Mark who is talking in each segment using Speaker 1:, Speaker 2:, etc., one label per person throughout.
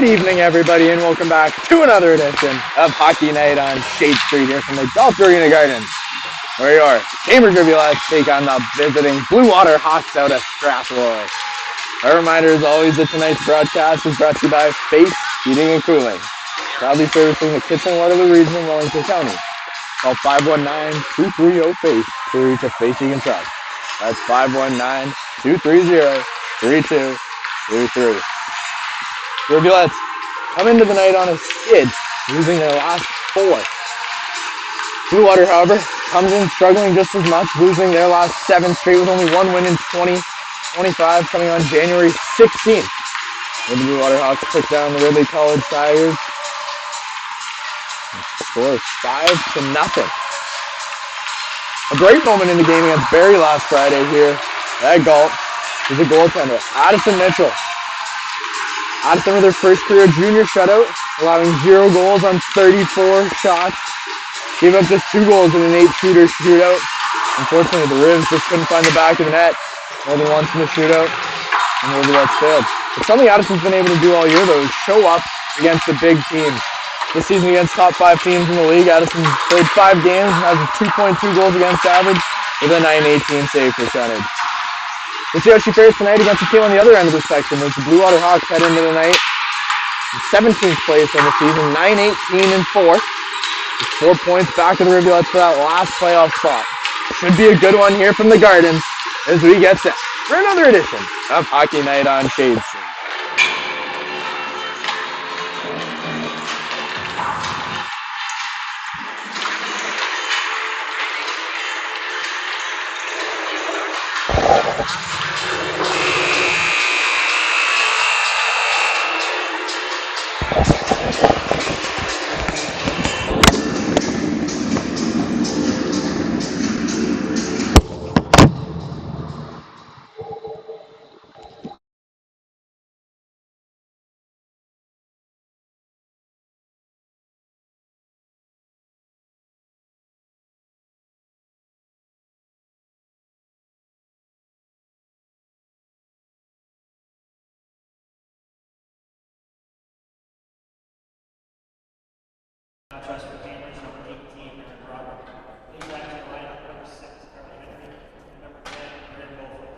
Speaker 1: evening, everybody, and welcome back to another edition of Hockey Night on Shade Street here from the Golf Arena Gardens, where your Cambridge Rivulettes take on the visiting Bluewater Hawks out of Strathroy. A reminder, as always, that tonight's broadcast is brought to you by Face Heating and Cooling, proudly servicing the Kitchener-Waterloo region in Wellington County. Call 519-230-FACE to reach a face you can trust. That's 519-230-3223. Rivulettes come into the night on a skid, losing their last 4. Bluewater, however, comes in struggling just as much, losing their last 7 straight with only 1 win in 2025, coming on January 16th. The Bluewater Hawks took down the Ridley College Tigers. The score is 5-0. A great moment in the game against Barrie last Friday here at Galt is the goaltender, Addison Mitchell. Addison with her first career junior shutout, allowing 0 goals on 34 shots. Gave up just 2 goals in an 8-shooter shootout. Unfortunately, the Rivs just couldn't find the back of the net more than once in the shootout, and the Rivulettes failed. But something Addison's been able to do all year, though, is show up against the big teams. This season against top 5 teams in the league, Addison played 5 games and has a 2.2 goals against average with a .918 save percentage. We'll see how she fares tonight against the team on the other end of the spectrum as the Bluewater Hawks head into the night in 17th place in the season, 9-18-4. 4 points back of the Rivulettes for that last playoff spot. Should be a good one here from the Gardens as we get set for another edition of Hockey Night on Shade Street.
Speaker 2: Trust for Cambridge, number 18, Aaron Robert. Please back to the lineup, number 6, Carly Henry, and number 10, Brandon Goldfuss.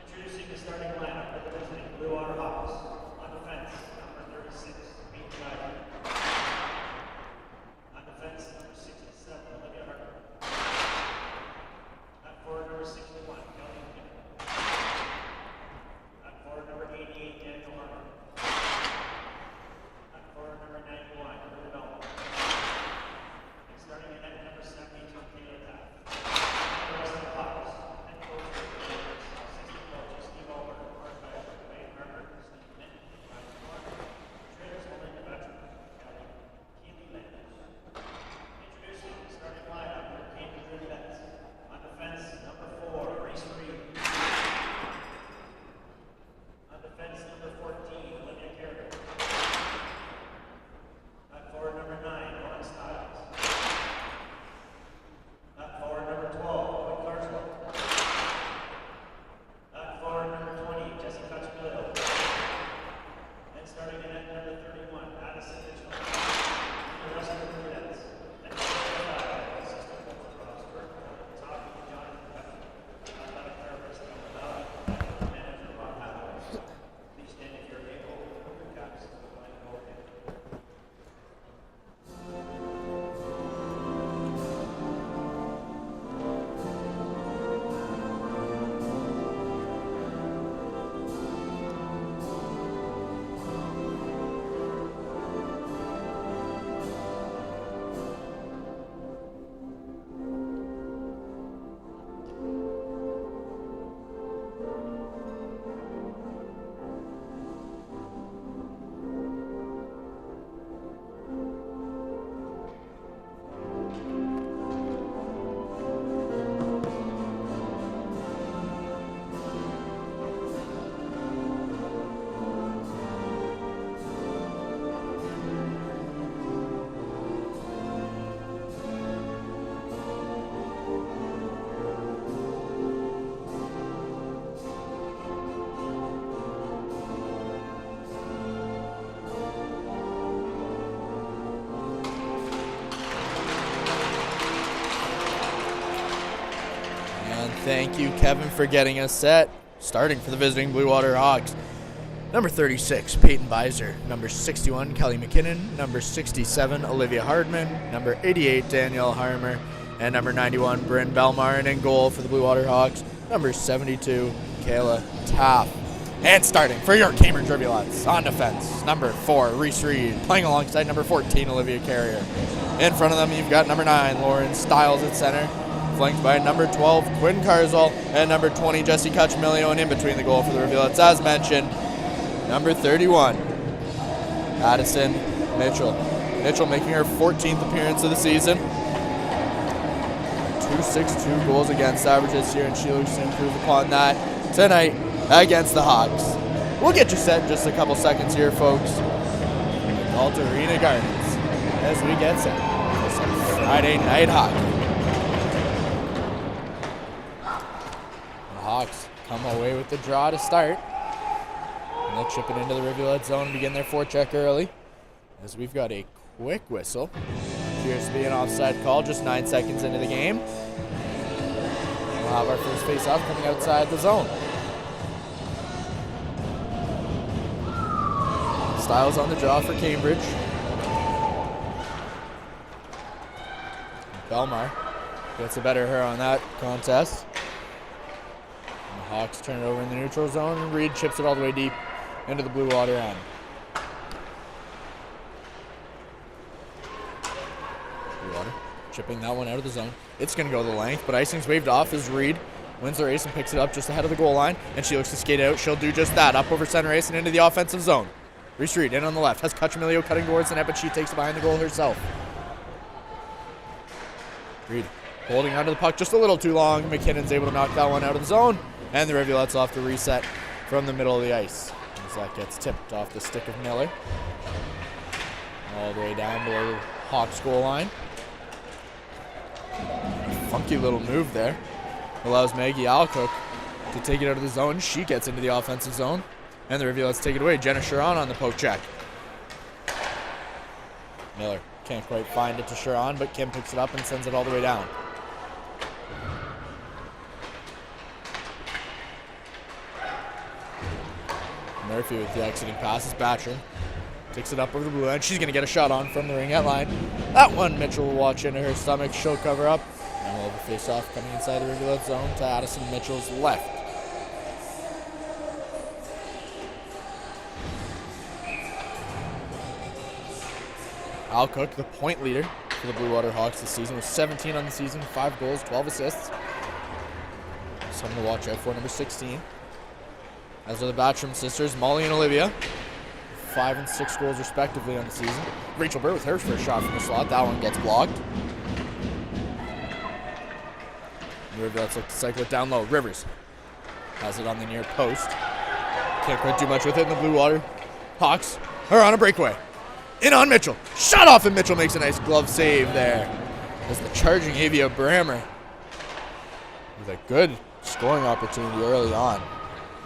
Speaker 2: Introducing the starting lineup for the visiting Bluewater Hawks. On defense, number 36, Pete Ryder. On defense, number 67, Olivia Harper. At forward, number 61, Kelly Kim. At forward, number 88, Daniel Harper. At forward, number 91, Ruben Bell.
Speaker 3: Thank you, Kevin, for getting us set. Starting for the visiting Bluewater Hawks. Number 36, Peyton Beiser. Number 61, Kelly McKinnon. Number 67, Olivia Hardman. Number 88, Danielle Harmer. And number 91, Bryn Belmar. And in goal for the Bluewater Hawks, number 72, Kayla Taff. And starting for your Cambridge Rivulettes on defense, number 4, Reese Reed, playing alongside number 14, Olivia Carrier. In front of them, you've got number 9, Lauren Stiles at center, flanked by number 12, Quinn Carzal, and number 20, Jessie Cuchmilio, and in between the goal for the Rivulettes, as mentioned, number 31, Addison Mitchell. Mitchell making her 14th appearance of the season. 2.62 goals against averages here, and she looks to improve upon that tonight against the Hawks. We'll get you set in just a couple seconds here, folks. Alta Arena Gardens as we get set for some Friday night hockey. The Hawks come away with the draw to start. And they'll chip it into the Rivulet zone and begin their forecheck early, as we've got a quick whistle. Appears to be an offside call just 9 seconds into the game. We'll have our first face-off coming outside the zone. Stiles on the draw for Cambridge. Belmar gets the better of her on that contest. And the Hawks turn it over in the neutral zone, and Reed chips it all the way deep into the Bluewater end. Bluewater chipping that one out of the zone. It's going to go the length, but icing's waved off as Reed wins the race and picks it up just ahead of the goal line, and she looks to skate out. She'll do just that, up over center ice and into the offensive zone. Reese Reed in on the left, has Cuchmilio cutting towards the net, but she takes it behind the goal herself. Reed holding onto the puck just a little too long. McKinnon's able to knock that one out of the zone, and the Rivulettes off to reset from the middle of the ice, as that gets tipped off the stick of Miller all the way down below the Hawks goal line. Funky little move there. Allows Maggie Alcock to take it out of the zone. She gets into the offensive zone, and the Rivulettes take it away. Jenna Sharon on the poke check. Miller can't quite find it to Sharon, but Kim picks it up and sends it all the way down. Murphy with the exiting passes. Batcher takes it up over the blue line. She's going to get a shot on from the ringette line. That one Mitchell will watch into her stomach. She'll cover up. And we'll have a face-off coming inside the Rivulet zone to Addison Mitchell's left. Alcock, the point leader for the Bluewater Hawks this season, with 17 on the season, 5 goals, 12 assists. Someone to watch out for, number 16. As are the Batcham sisters, Molly and Olivia, 5 and 6 goals respectively on the season. Rachel Burr with her first shot from the slot. That one gets blocked. The Rivulettes look to cycle it down low. Rivers has it on the near post. Can't quite do much with it in the Bluewater Hawks are on a breakaway. In on Mitchell. Shot off, and Mitchell makes a nice glove save there. As the charging Avia Brammer with a good scoring opportunity early on.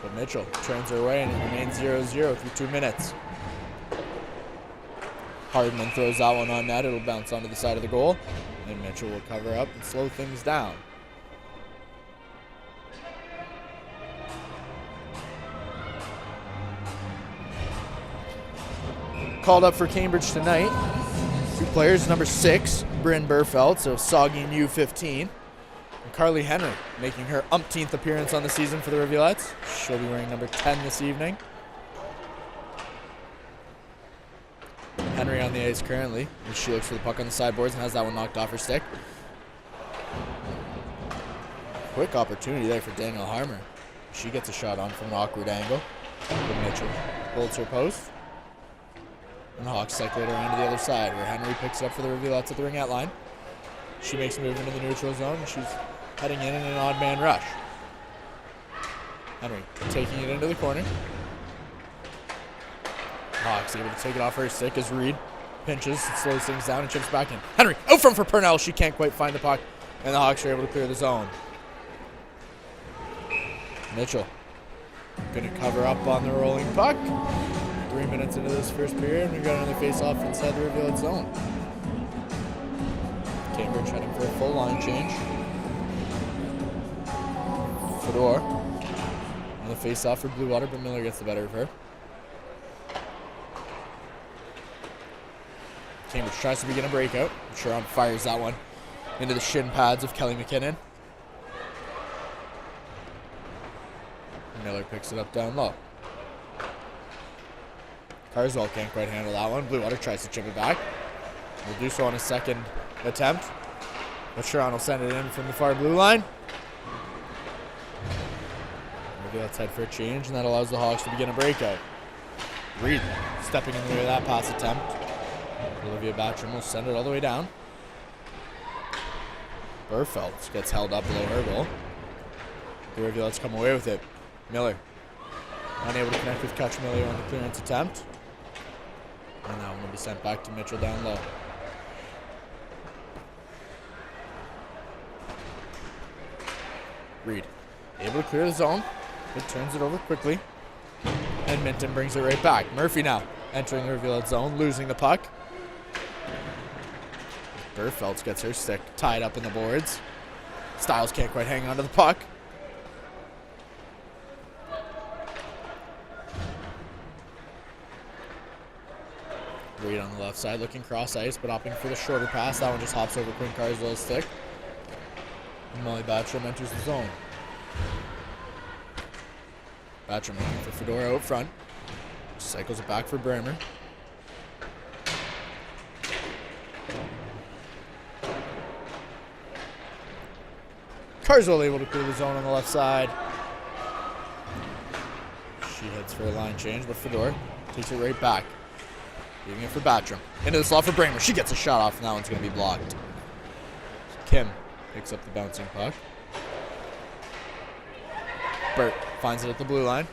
Speaker 3: But Mitchell turns her away, and it remains 0-0 through 2 minutes. Hardman throws that one on net. It'll bounce onto the side of the goal. And Mitchell will cover up and slow things down. Called up for Cambridge tonight. 2 players, number 6, Bryn Burfeld, so Saugeen U15. And Carly Henry making her umpteenth appearance on the season for the Rivulettes. She'll be wearing number 10 this evening. Henry on the ice currently, as she looks for the puck on the sideboards and has that one knocked off her stick. Quick opportunity there for Danielle Harmer. She gets a shot on from an awkward angle. But Mitchell holds her post. And the Hawks cycle it around to the other side, where Henry picks it up for the Rivulettes at the ringette line. She makes a move into the neutral zone, and she's heading in an odd man rush. Henry taking it into the corner. Hawks able to take it off her stick as Reed pinches and slows things down and chips back in. Henry out front for Purnell. She can't quite find the puck, and the Hawks are able to clear the zone. Mitchell going to cover up on the rolling puck. 3 minutes into this first period, we've got another face-off inside the Rivulet zone. Cambridge heading for a full line change. Fedor. On the face-off for Bluewater, but Miller gets the better of her. Cambridge tries to begin a breakout. Sharon fires that one into the shin pads of Kelly McKinnon. Miller picks it up down low. Carswell can't quite handle that one. Bluewater tries to chip it back. Will do so on his second attempt. But Sharon will send it in from the far blue line. Maybe let's head for a change, and that allows the Hawks to begin a breakout. Reed stepping in the way of that pass attempt. Olivia Batcham will send it all the way down. Burfeldt gets held up below her goal. The Rivulettes come away with it. Miller unable to connect with Kutch Miller on the clearance attempt. And that one will be sent back to Mitchell down low. Reed able to clear the zone. It turns it over quickly. And Minton brings it right back. Murphy now entering the Rivulet zone, losing the puck. Burfeldt gets her stick tied up in the boards. Stiles can't quite hang on to the puck. Reed on the left side looking cross ice, but opting for the shorter pass. That one just hops over Quinn Carswell's stick. And Molly Batcham enters the zone. Batcham looking for Fedora out front. Cycles it back for Bremer. Carswell able to clear the zone on the left side. She heads for a line change, but Fedor takes it right back. Leaving it for Batcham. Into the slot for Bremer. She gets a shot off, and that one's going to be blocked. Kim picks up the bouncing puck. Burt finds it at the blue line.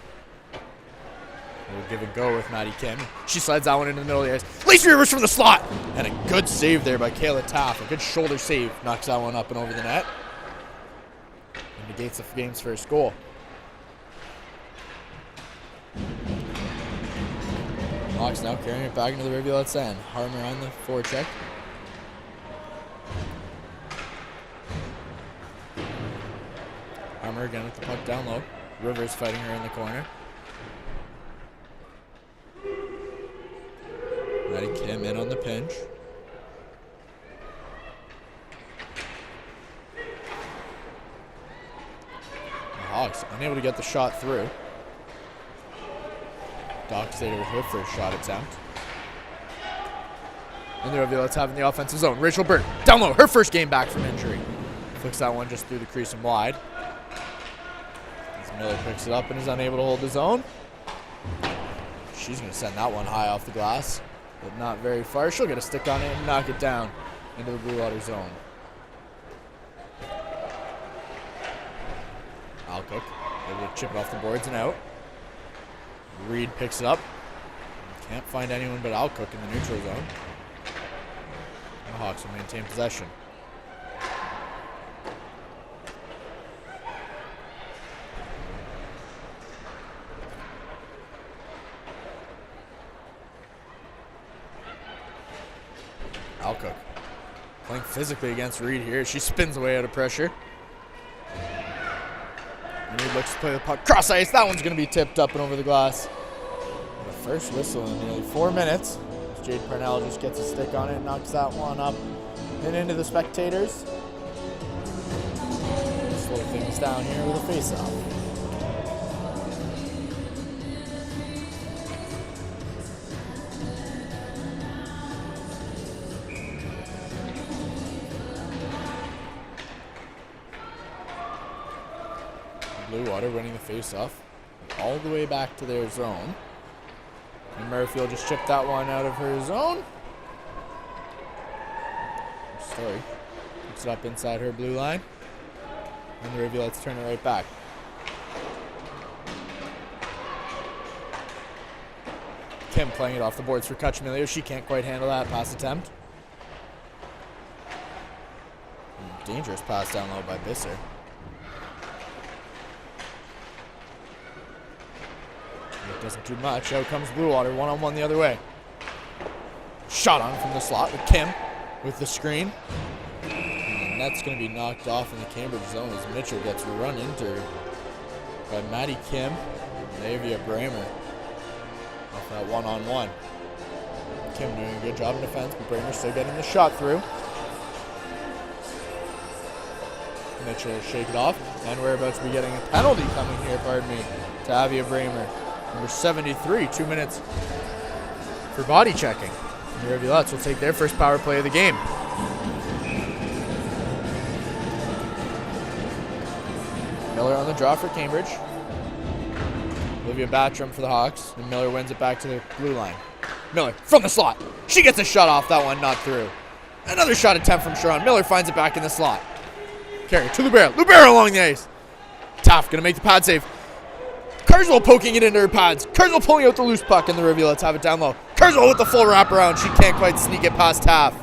Speaker 3: We'll give it go with Maddie Kim. She slides that one into the middle of the ice. Lacey Rivers from the slot! And a good save there by Kayla Taff. A good shoulder save. Knocks that one up and over the net. And negates the game's first goal. Hawks now carrying it back into the Rivulettes end. Harmer on the forecheck. Harmer again with the puck down low. Rivers fighting her in the corner. Maddie Kim in on the pinch. The Hawks unable to get the shot through. Doc stayed with her first shot attempt. And the Rivulettes having the offensive zone. Rachel Burt down low, her first game back from injury. Flicks that one just through the crease and wide. As Miller picks it up and is unable to hold the zone. She's going to send that one high off the glass, but not very far. She'll get a stick on it and knock it down into the Bluewater zone. Alcock able to chip it off the boards and out. Reed picks it up. Can't find anyone but Alcock in the neutral zone. The Hawks will maintain possession. Alcock playing physically against Reed here. She spins away out of pressure. Reed looks to play the puck cross ice. That one's going to be tipped up and over the glass. The first whistle in nearly 4 minutes. Jade Parnell just gets a stick on it and knocks that one up and into the spectators. Slow things down here with a face-off. Bluewater winning the face-off all the way back to their zone. And Murphy will just chip that one out of her zone. Story picks it up inside her blue line. And the Rivulettes turn it right back. Kim playing it off the boards for Kutch-Milio. She can't quite handle that pass attempt. Dangerous pass down low by Bisser. It doesn't do much. Out comes Bluewater, one-on-one the other way. Shot on from the slot with Kim with the screen. And that's going to be knocked off in the Cambridge zone as Mitchell gets run into her by Maddie Kim and Avia Bramer off that one-on-one. Kim doing a good job in defense, but Bramer still getting the shot through. Mitchell will shake it off, and we're about to be getting a penalty coming here, to Avia Bramer. Number 73, 2 minutes for body checking. And the Rivulettes will take their first power play of the game. Miller on the draw for Cambridge. Olivia Battram for the Hawks, and Miller wins it back to the blue line. Miller from the slot. She gets a shot off that one, not through. Another shot attempt from Sharon. Miller finds it back in the slot. Carry to Lubera. Lubera along the ice. Taft gonna make the pad save. Carswell poking it into her pads. Carswell pulling out the loose puck, and the Rivulettes have it down low. Carswell with the full wraparound. She can't quite sneak it past Taft.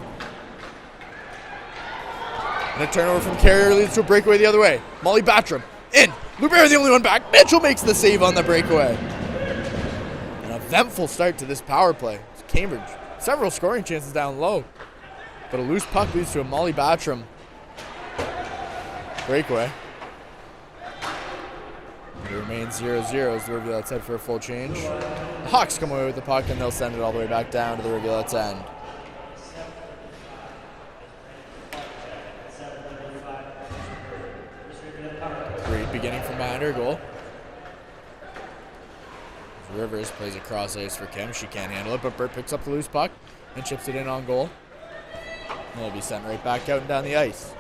Speaker 3: And a turnover from Carrier leads to a breakaway the other way. Molly Battram in. Lubera the only one back. Mitchell makes the save on the breakaway. An eventful start to this power play. Cambridge, several scoring chances down low, but a loose puck leads to a Molly Battram breakaway. It remains 0-0 as the Rivulettes head for a full change. The Hawks come away with the puck, and they'll send it all the way back down to the Rivulettes' end. Reed beginning from behind her goal. Rivers plays a cross ice for Kim. She can't handle it, but Burt picks up the loose puck and chips it in on goal. And it'll be sent right back out and down the ice.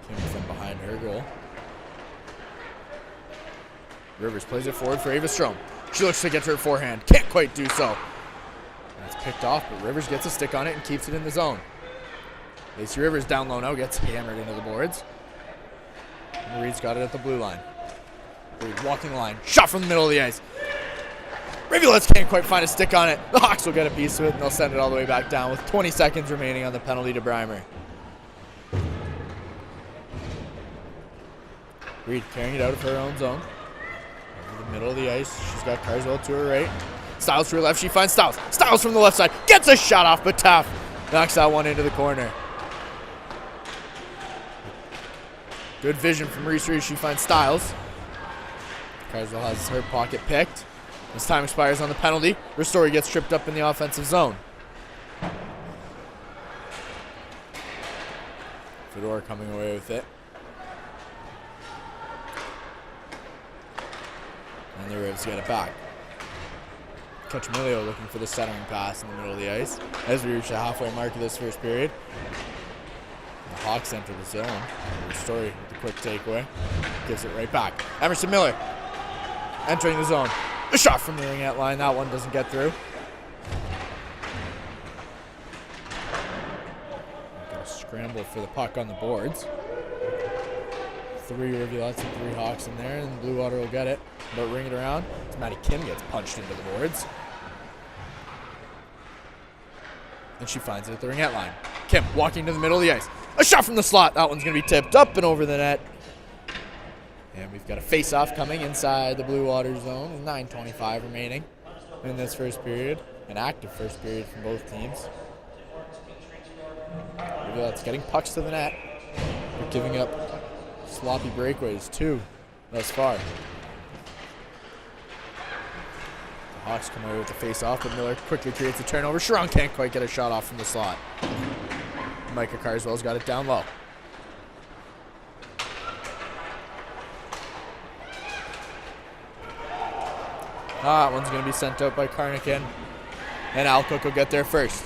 Speaker 3: Kim from behind her goal. Rivers plays it forward for Ava Strom. She looks to get to her forehand. Can't quite do so. That's picked off, but Rivers gets a stick on it and keeps it in the zone. Lacey Rivers down low now, gets hammered into the boards. And Reed's got it at the blue line. Reed walking the line. Shot from the middle of the ice. Rivulettes can't quite find a stick on it. The Hawks will get a piece of it, and they'll send it all the way back down with 20 seconds remaining on the penalty to Breimer. Reed carrying it out of her own zone. Over the middle of the ice. She's got Carswell to her right. Stiles to her left. She finds Stiles. Stiles from the left side. Gets a shot off, but Taft knocks that one into the corner. Good vision from Reese Reed. She finds Stiles. Carswell has her pocket picked. As time expires on the penalty, Ristori gets tripped up in the offensive zone. Fedor coming away with it. And the Rivs get it back. Cachamilio looking for the centering pass in the middle of the ice as we reach the halfway mark of this first period. The Hawks enter the zone. Ristori with the quick takeaway. Gives it right back. Emerson Miller entering the zone. A shot from the ringette line. That one doesn't get through. Gonna scramble for the puck on the boards. 3 Rivulettes and 3 Hawks in there, and Bluewater will get it. But ring it around. As Maddie Kim gets punched into the boards. And she finds it at the ringette line. Kim walking to the middle of the ice. A shot from the slot. That one's going to be tipped up and over the net. And we've got a face-off coming inside the Bluewater zone. 9:25 remaining in this first period. An active first period from both teams. Rivulette's getting pucks to the net. We're giving up sloppy breakaways, 2 thus far. The Hawks come away with the face-off, but Miller quickly creates a turnover. Sharon can't quite get a shot off from the slot. Micah Carswell's got it down low. That one's going to be sent out by Carnican, and Alcock will get there first.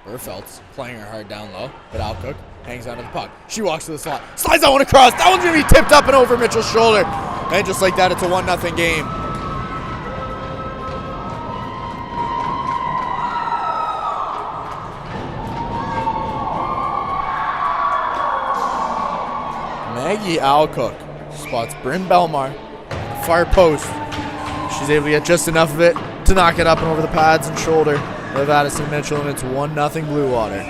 Speaker 3: Burfeld's playing her hard down low, but Alcock hangs onto the puck. She walks to the slot, slides that one across. That one's going to be tipped up and over Mitchell's shoulder. And just like that, it's a 1-0 game. Maggie Alcock spots Bryn Belmar on the far post. She's able to get just enough of it to knock it up and over the pads and shoulder of Addison Mitchell, and it's 1-0 Bluewater.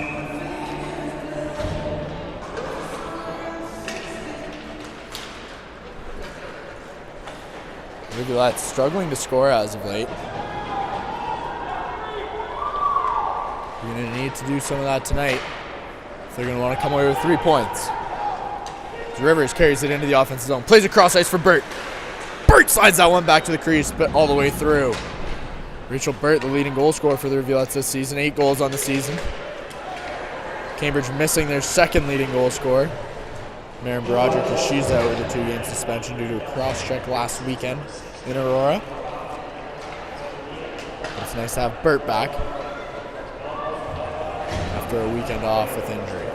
Speaker 3: Rivulettes struggling to score as of late. You're going to need to do some of that tonight if they're going to want to come away with 3 points. Rivers carries it into the offensive zone. Plays across ice for Burt. Burt slides that one back to the crease, but all the way through. Rachel Burt, the leading goal scorer for the Rivulettes this season. 8 goals on the season. Cambridge missing their second leading goal scorer, Maren Broderick, because she's out with a 2-game suspension due to a cross-check last weekend in Aurora. It's nice to have Burt back after a weekend off with injury.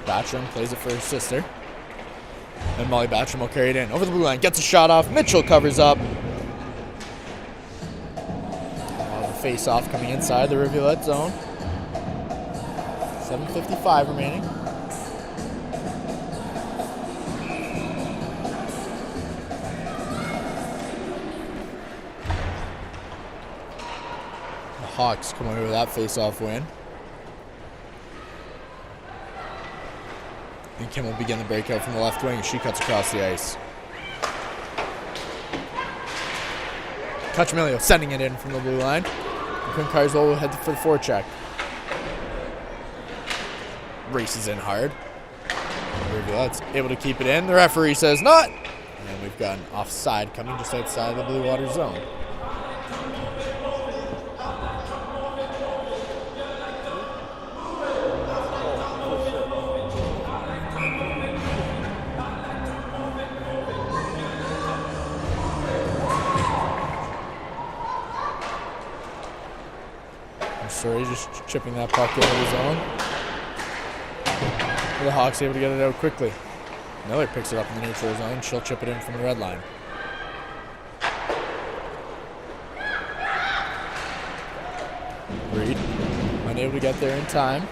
Speaker 3: Batcham plays it for her sister. And Molly Batcham will carry it in. Over the blue line, gets a shot off. Mitchell covers up. Face-off coming inside the Rivulette zone. 7:55 remaining. The Hawks come away with that face-off win. And Kim will begin the breakout from the left wing as she cuts across the ice. Cachemilio sending it in from the blue line. Quinn Carswell will head for the forecheck. Races in hard. Rivulette's able to keep it in. The referee says not. And we've got an offside coming just outside the Bluewater zone. Sorry, just chipping that puck into the zone. The Hawks able to get it out quickly. Miller picks it up in the neutral zone. She'll chip it in from the red line. Reed, unable to get there in time.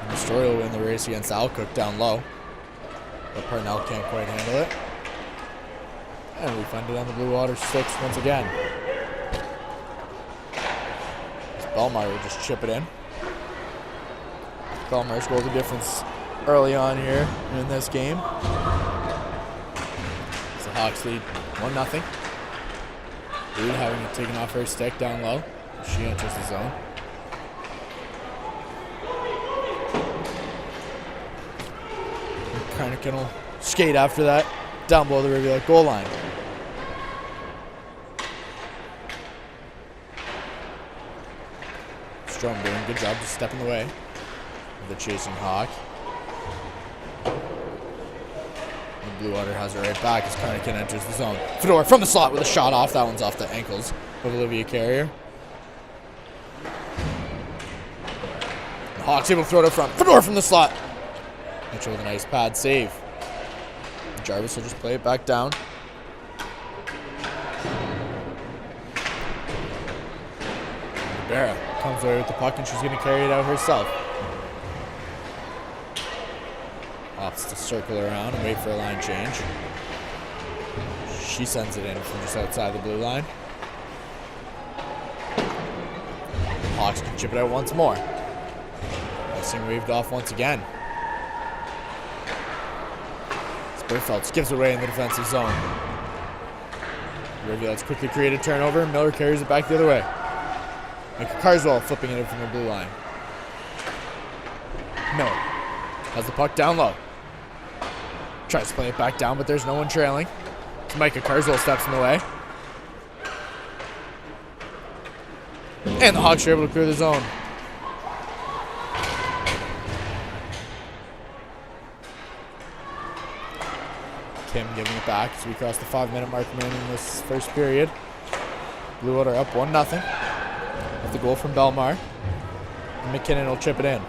Speaker 3: And the Story will win the race against Alcook down low. But Parnell can't quite handle it. And we find it on the Bluewater 6 once again. Belmar will just chip it in. Belmar's goal the difference early on here in this game. It's the Hawks lead 1-0. Reed having it taken off her stick down low. She enters the zone. Kranikin will skate after that down below the Rivulette goal line. Strom doing a good job just stepping away of the chasing Hawk. And Bluewater has it right back as Carnican enters the zone. Fedor from the slot with a shot off. That one's off the ankles of Olivia Carrier. The Hawks able to throw it up front. Fedor from the slot. Mitchell with a nice pad save. Jarvis will just play it back down. Rivera comes away with the puck and she's going to carry it out herself. Opts to circle around and wait for a line change. She sends it in from just outside the blue line. Hawks can chip it out once more. Icing waved off once again. Spurfelds gives it away in the defensive zone. Rivulettes quickly create a turnover. Miller carries it back the other way. Micah Carswell flipping it in from the blue line. Miller has the puck down low. Tries to play it back down, but there's no one trailing. So Micah Carswell steps in the way. And the Hawks are able to clear the zone. Kim giving it back as we cross the 5-minute mark remaining in this first period. Bluewater up 1-0. With the goal from Belmar. And McKinnon will chip it in.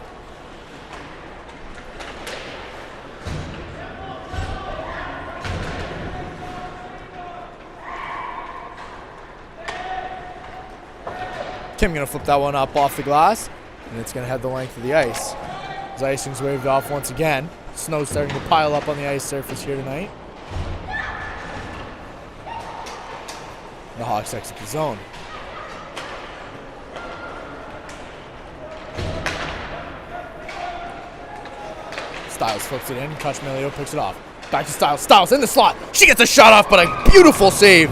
Speaker 3: Kim going to flip that one up off the glass, and it's going to head the length of the ice. As icing's waved off once again. Snow's starting to pile up on the ice surface here tonight. The Hawks exit the zone. Styles flips it in. Cachemilio picks it off. Back to Styles. Styles in the slot. She gets a shot off, but a beautiful save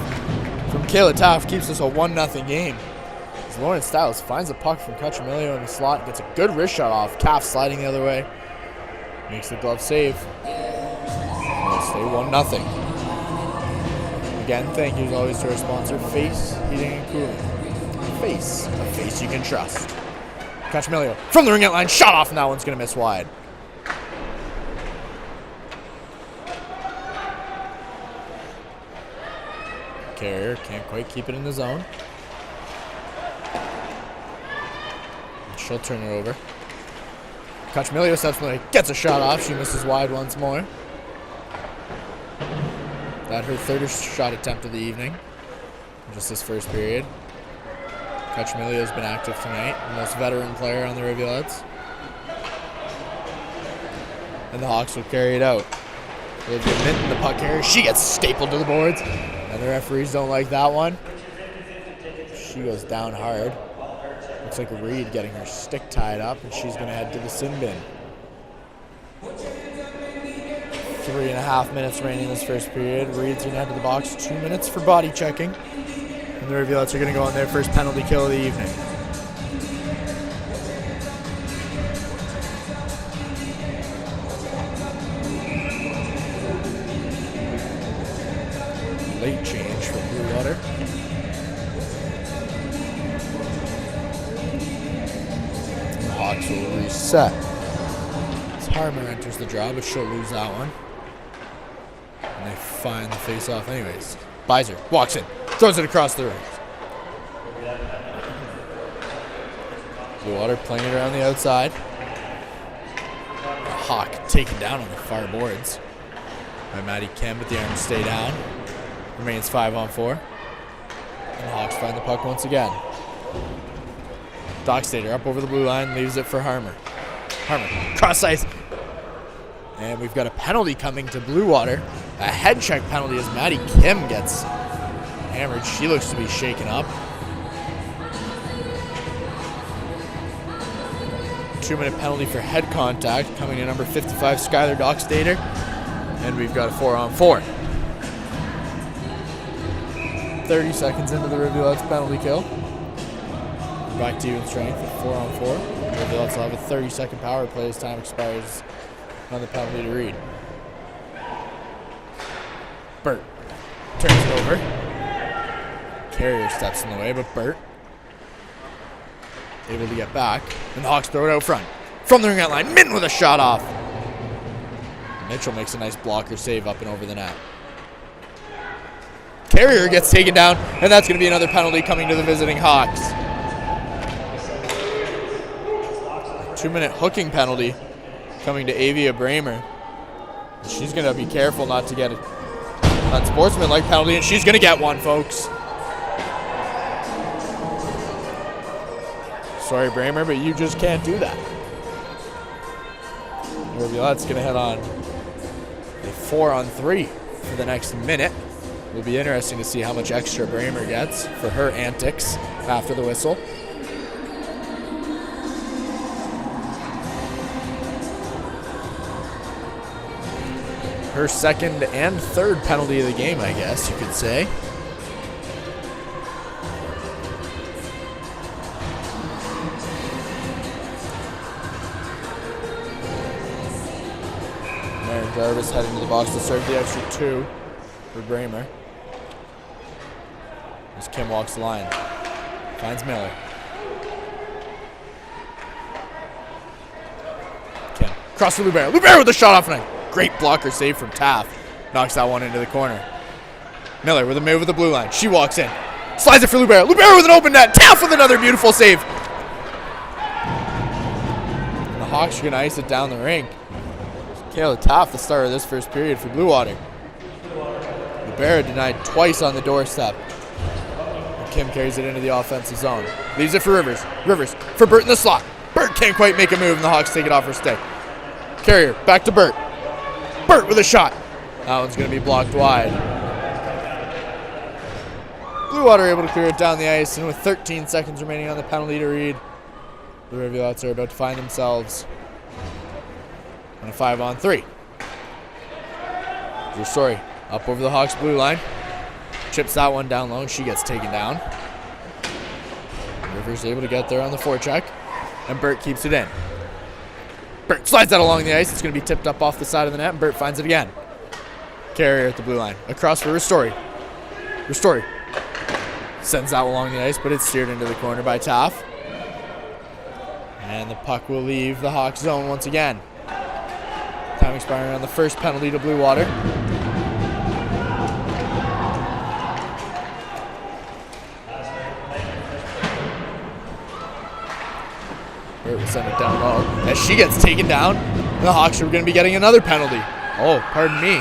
Speaker 3: from Kayla Taft keeps us a 1-0 game. As Lauren Styles finds a puck from Cutramillo in the slot, gets a good wrist shot off. Taft sliding the other way. Makes the glove save. And it'll stay 1-0. Again, thank you as always to our sponsor, Face Heating and Cooling. Face, a face you can trust. Cutramillo from the ring out line, shot off, and that one's going to miss wide. Carrier can't quite keep it in the zone. And she'll turn it over. Cutramillo steps in, gets a shot off. She misses wide once more. That her third shot attempt of the evening. Just this first period. Cutramillo has been active tonight. The most veteran player on the Rivulettes. And the Hawks will carry it out. Olivia Minton, the puck carrier. She gets stapled to the boards. And the referees don't like that one. She goes down hard. Looks like Reed getting her stick tied up, and she's going to head to the sin bin. 3.5 minutes remaining in this first period. Reed's going to head to the box. 2 minutes for body checking. And the Rivulettes are going to go on their first penalty kill of the evening. Late change for Bluewater. And the Hawks will reset. As Harmer enters the draw, but she'll lose that one. And they find the face-off anyways. Beiser walks in, throws it across the ring. Bluewater playing it around the outside. Hawk taken down on the far boards by Maddie Kim, but the arms stay down. Remains 5-on-4. And the Hawks find the puck once again. Dockstader up over the blue line, leaves it for Harmer. Harmer, cross ice. And we've got a penalty coming to Bluewater. A head check penalty as Maddie Kim gets hammered. She looks to be shaken up. 2-minute penalty for head contact coming to number 55, Skylar Dockstader. And we've got a 4-on-4. 30 seconds into the Rivulettes penalty kill. Back to even strength at 4-on-4. The Rivulettes will have a 30-second power play as time expires on the penalty to Reed. Burt turns it over. Carrier steps in the way, but Burt able to get back. And the Hawks throw it out front. From the ring out line, Minton with a shot off. Mitchell makes a nice blocker save up and over the net. Carrier gets taken down, and that's going to be another penalty coming to the visiting Hawks. 2-minute hooking penalty coming to Avia Bramer. She's going to be careful not to get an unsportsmanlike penalty, and she's going to get one, folks. Sorry, Bramer, but you just can't do that. Rivulette's going to head on a 4-on-3 for the next minute. It'll be interesting to see how much extra Bramer gets for her antics after the whistle. Her second and third penalty of the game, I guess you could say. Maren Jarvis heading to the box to serve the extra 2 for Bramer. As Kim walks the line. Finds Miller. Kim. Cross to Lubera. Lubera with a shot off night. Great blocker save from Taft. Knocks that one into the corner. Miller with a move with the blue line. She walks in. Slides it for Lubera. Lubera with an open net. Taft with another beautiful save. And the Hawks are going to ice it down the rink. Kayla Taft, the star of this first period for Bluewater. Lubera denied twice on the doorstep. And Kim carries it into the offensive zone. Leaves it for Rivers. Rivers for Burt in the slot. Burt can't quite make a move, and the Hawks take it off her stick. Carrier back to Burt. Burt with a shot. That one's going to be blocked wide. Bluewater able to clear it down the ice, and with 13 seconds remaining on the penalty to Reed, the Rivulettes are about to find themselves on a 5-on-3. Story up over the Hawks blue line. Chips that one down low, and she gets taken down. Rivers able to get there on the forecheck, and Burt keeps it in. Burt slides that along the ice. It's going to be tipped up off the side of the net, and Burt finds it again. Carrier at the blue line. Across for Ristori. Ristori sends that along the ice, but it's steered into the corner by Taff. And the puck will leave the Hawks zone once again. Time expiring on the first penalty to Bluewater. Burt will send it down low. As she gets taken down, the Hawks are going to be getting another penalty. Oh, pardon me.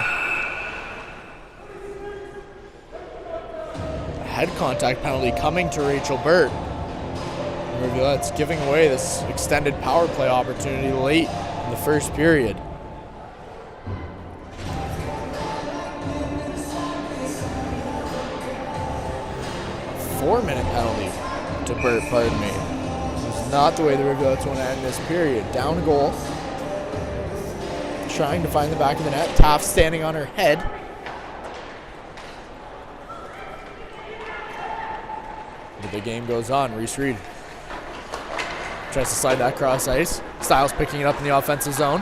Speaker 3: A head contact penalty coming to Rachel Burt. Rivulettes giving away this extended power play opportunity late in the first period. Four-minute penalty to Burt, pardon me. This is not the way the Rivulettes want to end this period. Down goal. Trying to find the back of the net. Taft standing on her head. But the game goes on. Reese Reed tries to slide that cross ice. Styles picking it up in the offensive zone.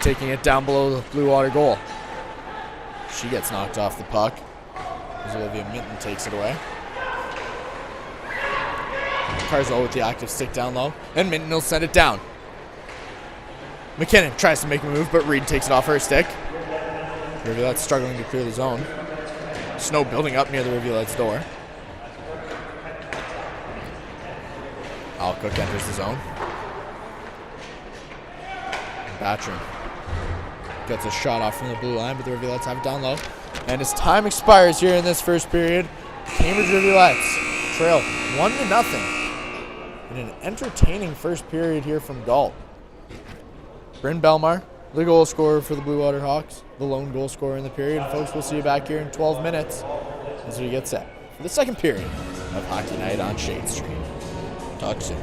Speaker 3: Taking it down below the Bluewater goal. She gets knocked off the puck as Olivia Minton takes it away. Carswell with the active stick down low, and Minton will send it down. McKinnon tries to make a move, but Reed takes it off her stick. Rivulettes struggling to clear the zone. Snow building up near the Rivulettes door. Al Cook enters the zone. Batcham gets a shot off from the blue line, but the Rivulettes have it down low. And as time expires here in this first period, Cambridge Rivulettes trail 1-0 in an entertaining first period here from Galt. Bryn Belmar, the goal scorer for the Bluewater Hawks, the lone goal scorer in the period. And folks, we'll see you back here in 12 minutes as we get set for the second period of Hockey Night on Shade Street. Talk soon.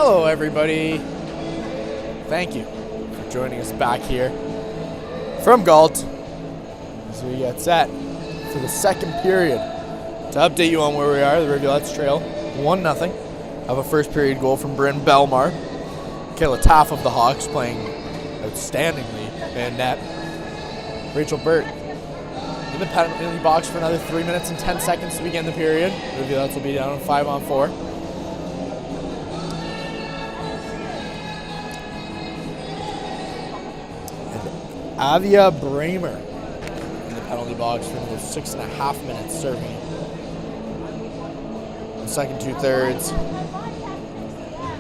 Speaker 3: Hello, everybody. Thank you for joining us back here from Galt as we get set for the second period. To update you on where we are, the Rivulettes trail 1-0. Have a first period goal from Bryn Belmar. Kayla Taff of the Hawks playing outstandingly in net. Rachel Burt in the penalty box for another 3 minutes and 10 seconds to begin the period. Rivulettes will be down on 5-on-4. And Avia Bramer in the penalty box for another 6.5 minutes serving. The second 2/3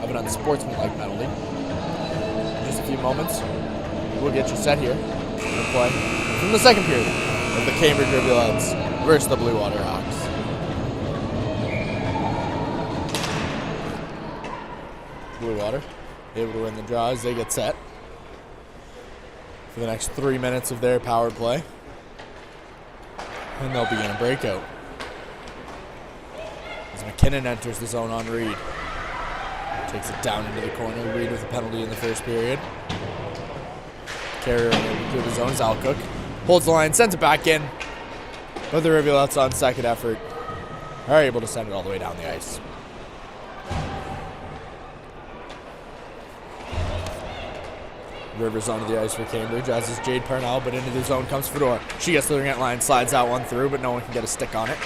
Speaker 3: of an unsportsmanlike penalty. In just a few moments, we'll get you set here and play from the second period of the Cambridge Rivulettes versus the Bluewater Hawks. Bluewater able to win the draw as they get set for the next 3 minutes of their power play. And they'll begin a breakout as McKinnon enters the zone on Reed. Takes it down into the corner. Reed with a penalty in the first period. Carrier through the zone is Alcook. Holds the line, sends it back in. But the Rivulettes on second effort are able to send it all the way down the ice. Rivers onto the ice for Cambridge, as is Jade Parnell, but into the zone comes Fedora. She gets to the net line, slides that one through, but no one can get a stick on it.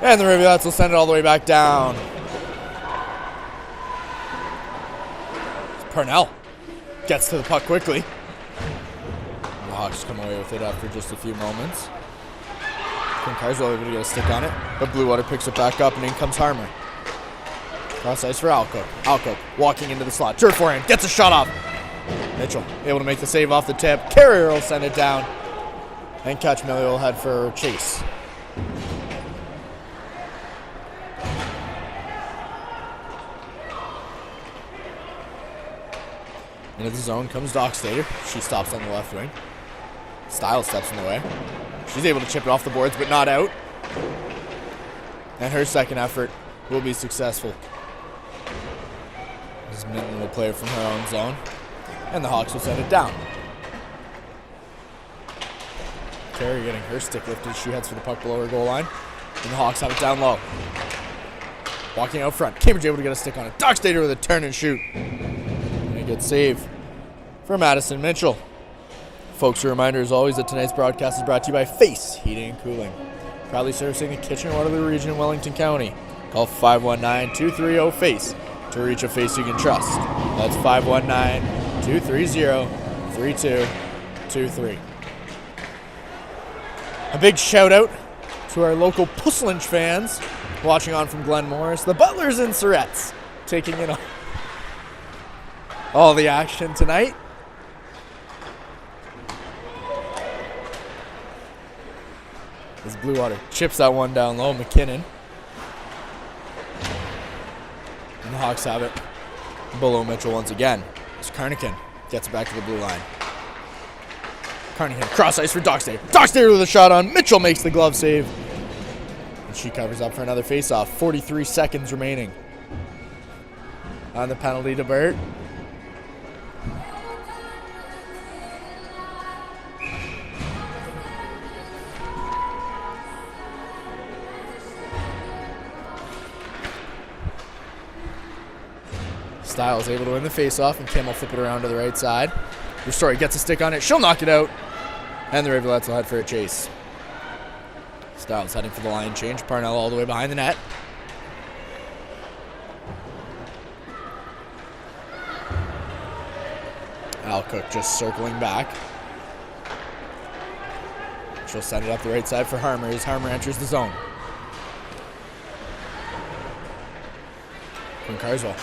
Speaker 3: And the Rivulettes will send it all the way back down. Parnell gets to the puck quickly. The Hawks come away with it after just a few moments. Carswell able to get a stick on it, but Bluewater picks it back up, and in comes Harmer. Cross ice for Alcook. Alcook walking into the slot. Turf forehand, gets a shot off. Mitchell able to make the save off the tip. Carrier will send it down. And Ketchmiller will head for Chase. Into the zone comes Dockstader. She stops on the left wing. Stiles steps in the way. She's able to chip it off the boards, but not out. And her second effort will be successful. As Minton will play it from her own zone. And the Hawks will send it down. Carey getting her stick lifted. She heads for the puck below her goal line. And the Hawks have it down low. Walking out front. Cambridge able to get a stick on it. Dockstader with a turn and shoot. And a good save for Madison Mitchell. Folks, a reminder as always that tonight's broadcast is brought to you by Face Heating and Cooling. Proudly servicing the Kitchener-Waterloo region in Wellington County. Call 519-230-FACE to reach a face you can trust. That's 519-230-3223. A big shout out to our local Puslinch fans watching on from Glen Morris. The Butlers and Surrettes taking in all the action tonight. As Bluewater chips that one down low, McKinnon. And the Hawks have it below Mitchell once again. As Carnican gets it back to the blue line. Carnican cross ice for Dockstader. Dockstader with a shot on. Mitchell makes the glove save. And she covers up for another faceoff. 43 seconds remaining on the penalty to Burt. Stiles able to win the faceoff, and Kim will flip it around to the right side. Ristori gets a stick on it. She'll knock it out. And the Rivulettes will head for a chase. Stiles heading for the line change. Parnell all the way behind the net. Alcook just circling back. She'll send it up the right side for Harmer as Harmer enters the zone. From Carswell.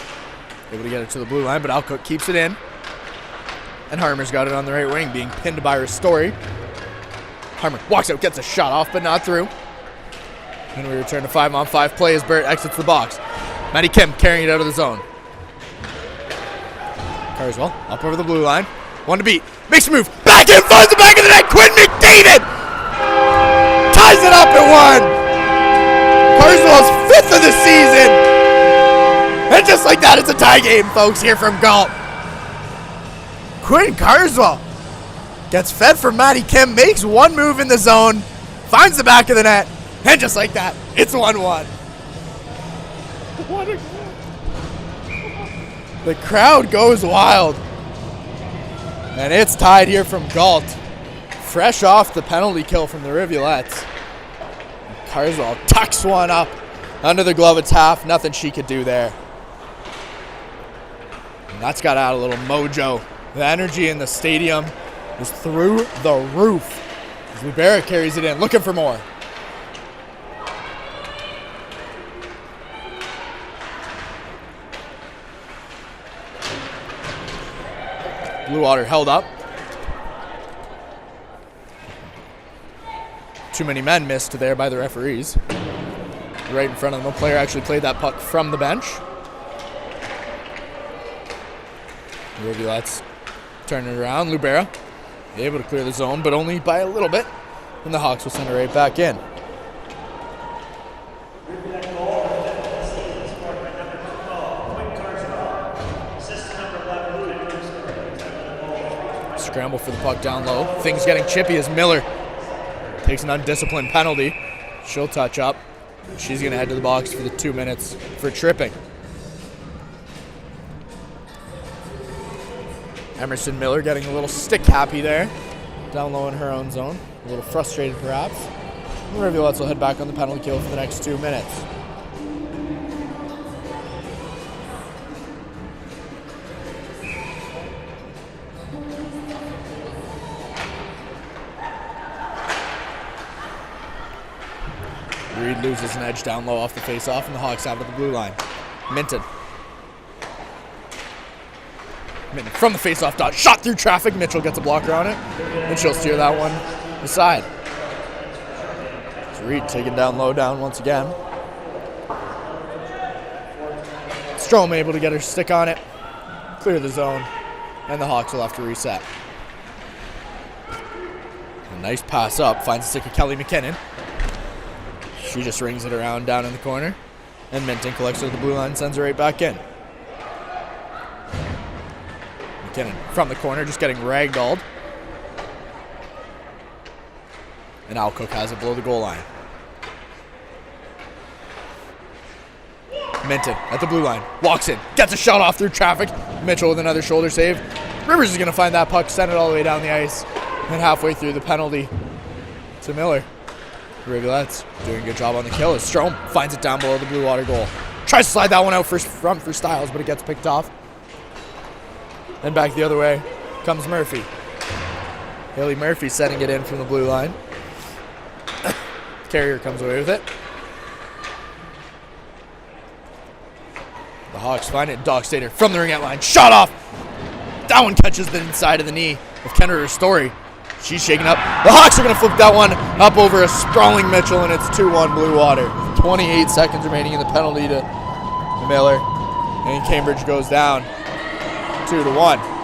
Speaker 3: Able to get it to the blue line, but Alcook keeps it in. And Harmer's got it on the right wing, being pinned by Ristori. Harmer walks out, gets a shot off, but not through. And we return to 5-on-5 play as Burt exits the box. Maddie Kim carrying it out of the zone. Carswell up over the blue line. One to beat. Makes a move. Back in, finds the back of the net. Quinn McDavid ties it up at one. Carswell's 5th of the season. And just like that, it's a tie game, folks, here from Galt. Quinn Carswell gets fed from Matty Kim, makes one move in the zone, finds the back of the net, and just like that, it's 1-1. The crowd goes wild. And it's tied here from Galt. Fresh off the penalty kill from the Rivulettes. Carswell tucks one up under the glove. It's half. Nothing she could do there. And that's got out a little mojo. The energy in the stadium is through the roof. As Libera carries it in, looking for more. Bluewater held up. Too many men missed there by the referees. Right in front of them. The player actually played that puck from the bench. The Rivulettes turn it around. Libera able to clear the zone, but only by a little bit. And the Hawks will send it right back in. Scramble for the puck down low. Things getting chippy as Miller takes an undisciplined penalty. She'll touch up. She's going to head to the box for the 2 minutes for tripping. Emerson Miller getting a little stick happy there. Down low in her own zone. A little frustrated perhaps. The Rivulettes will head back on the penalty kill for the next 2 minutes. Reed loses an edge down low off the face-off, and the Hawks out of the blue line. Minton from the face-off dot, shot through traffic. Mitchell gets a blocker on it, and she'll steer that one aside. So Reed taken down low down once again. Strom able to get her stick on it, clear the zone, and the Hawks will have to reset. A nice pass up, finds the stick of Kelly McKinnon. She just rings it around down in the corner, and Minton collects her at the blue line, sends her right back in. McKinnon from the corner, just getting ragdolled. And Alcock has it below the goal line. Minton at the blue line, walks in, gets a shot off through traffic. Mitchell with another shoulder save. Rivers is going to find that puck, send it all the way down the ice, and halfway through the penalty to Miller. Rivulettes doing a good job on the kill as Strom finds it down below the Bluewater goal. Tries to slide that one out front for Styles, but it gets picked off. And back the other way comes Murphy. Haley Murphy setting it in from the blue line. Carrier comes away with it. The Hawks find it. Doc Stater from the ringette line. Shot off. That one catches the inside of the knee of Kendra Ristori. She's shaking up. The Hawks are going to flip that one up over a sprawling Mitchell, and it's 2-1 Bluewater. 28 seconds remaining in the penalty to Miller. And Cambridge goes down 2-1.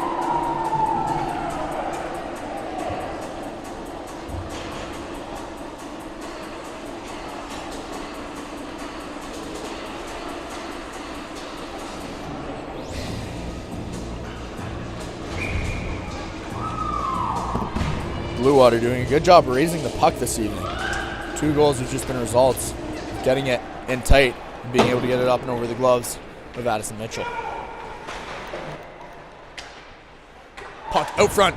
Speaker 3: Bluewater doing a good job raising the puck this evening. 2 goals have just been results. Getting it in tight and being able to get it up and over the gloves of Addison Mitchell. Puck out front.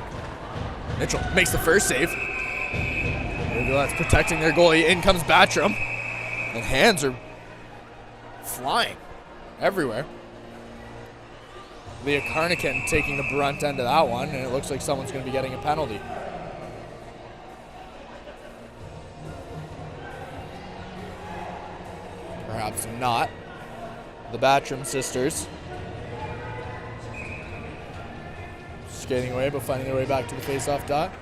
Speaker 3: Mitchell makes the first save. That's protecting their goalie. In comes Batcham. And hands are flying everywhere. Leah Carnican taking the brunt end of that one, and it looks like someone's going to be getting a penalty. Perhaps not. The Batcham sisters skating away, but finding their way back to the face-off dot.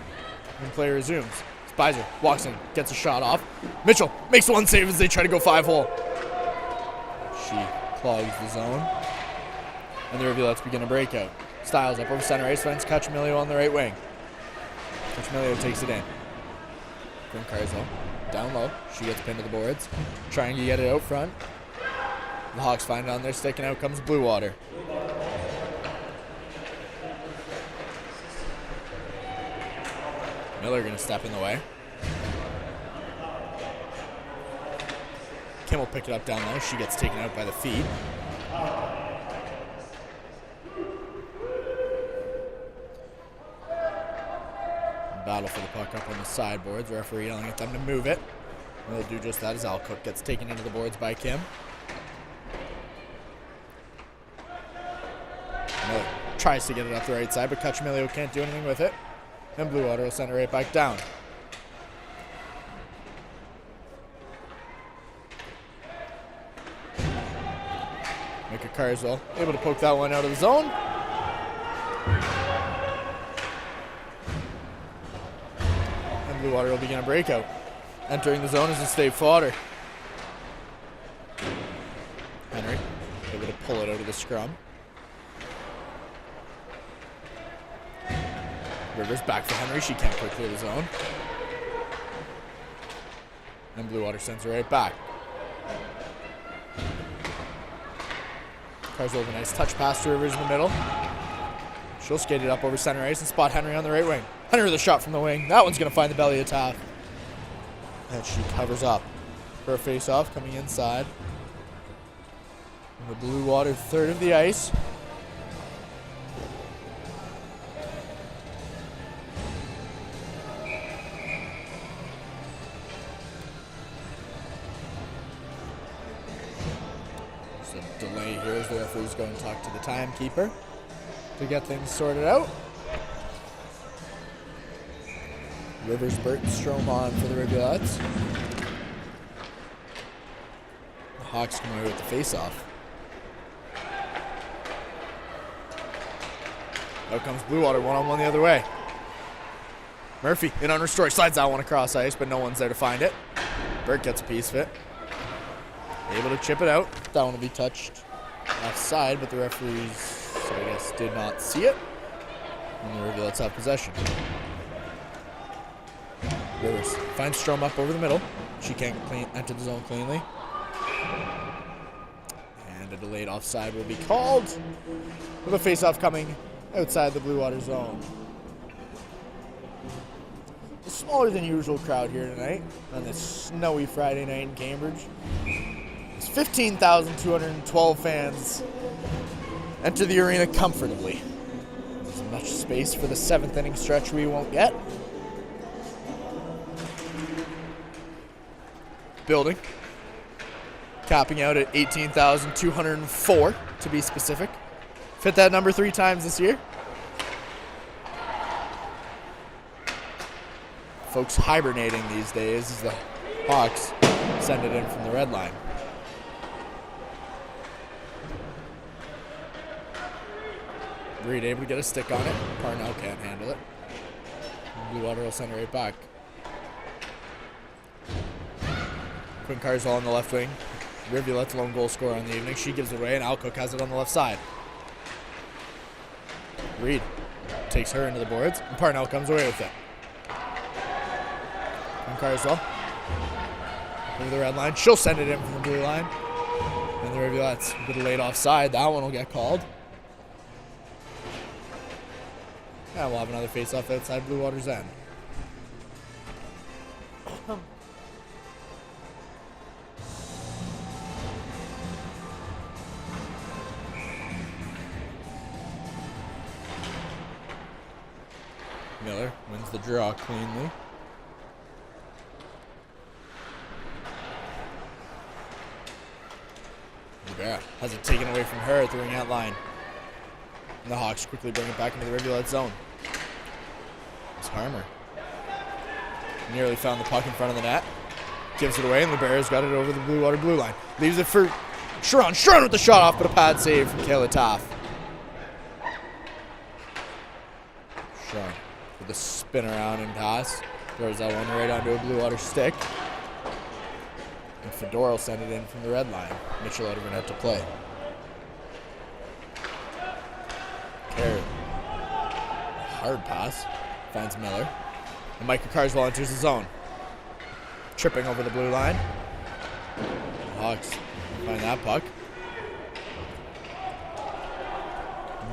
Speaker 3: And play resumes. Spicer walks in, gets a shot off. Mitchell makes one save as they try to go 5-hole. She clogs the zone. And the Rivulettes begin a breakout. Styles up over center ice, finds Cachamilio on the right wing. Cachamilio takes it in. From Carswell. down low. She gets pinned to the boards. Trying to get it out front. The Hawks find it on their stick, and out comes Bluewater. Miller going to step in the way. Kim will pick it up down low. She gets taken out by the feet. Battle for the puck up on the sideboards. Referee yelling at them to move it. And they'll do just that as Alcook gets taken into the boards by Kim. Miller tries to get it up the right side, but Cuchamilio can't do anything with it. And Bluewater will send it right back down. Micah Carswell able to poke that one out of the zone. And Bluewater will begin a breakout. Entering the zone is a State fodder. Henry able to pull it out of the scrum. Rivers back for Henry. She can't quite clear the zone. And Bluewater sends her right back. Carswell with a nice touch pass to Rivers in the middle. She'll skate it up over center ice and spot Henry on the right wing. Henry with a shot from the wing. That one's going to find the belly of Taft. And she covers up for a face-off coming inside. And the Bluewater third of the ice. Delay here as the referee's going to talk to the timekeeper to get things sorted out. Rivers, Burton-Strom on for the Rivulettes. The Hawks come away with the face-off. Out comes Bluewater, one-on-one the other way. Murphy in on her story, slides that one across ice, but no one's there to find it. Burt gets a piece of it. Able to chip it out. That one will be touched offside, but the referees, I guess, did not see it. And the Rivulettes have possession. Rivers finds Strom up over the middle. She can't enter the zone cleanly. And a delayed offside will be called with a face-off coming outside the Bluewater zone. A smaller than usual crowd here tonight on this snowy Friday night in Cambridge. 15,212 fans enter the arena comfortably. There's much space for the 7th inning stretch we won't get. Building. Capping out at 18,204 to be specific. Fit that number 3 times this year. Folks hibernating these days as the Hawks send it in from the red line. Reed able to get a stick on it. Parnell can't handle it. Bluewater will send it right back. Quinn Carswell on the left wing. Rivulet's lone goal scorer on the evening. She gives it away, and Alcook has it on the left side. Reed takes her into the boards, and Parnell comes away with it. Quinn Carswell over the red line. She'll send it in from the blue line. And the Rivulettes get a late offside. That one will get called. Yeah, we'll have another face-off outside Bluewater's end. Miller wins the draw cleanly. Rivera has it taken away from her at the ring-out line. And the Hawks quickly bring it back into the Rivulet zone. It's Harmer. Nearly found the puck in front of the net. Gives it away, and Libera's got it over the Bluewater blue line. Leaves it for Sharon. Sharon with the shot off, but a pad save from Kayla Taff. Sharon with a spin around and pass. Throws that one right onto a Bluewater stick. And Fedora will send it in from the red line. Mitchell out of her net to play. Carey. Hard pass. Finds Miller. And Micah Carswell enters the zone. tripping over the blue line. Hawks find that puck.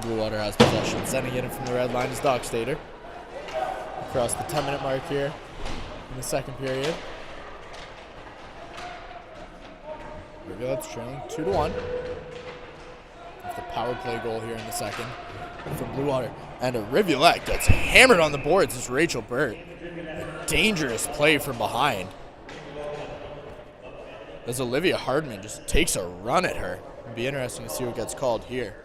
Speaker 3: Bluewater has possession. Sending it in from the red line is Dockstader. Across the 10-minute mark here in the second period. Rivulettes trailing 2-1. With the power play goal here in the second from Bluewater. And a Rivulette gets hammered on the boards is Rachel Burt. A dangerous play from behind. As Olivia Hardman just takes a run at her. It'll be interesting to see what gets called here.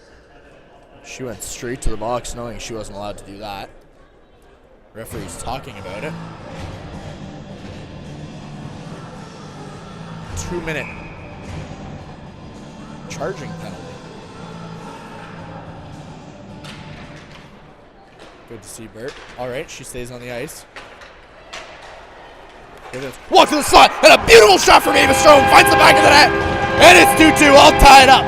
Speaker 3: She went straight to the box knowing she wasn't allowed to do that. Referee's talking about it. 2-minute charging penalty. Good to see Burt. All right, she stays on the ice. Walk to the slot, and a beautiful shot from Ava Strom. Finds the back of the net, and it's 2-2, all tied up.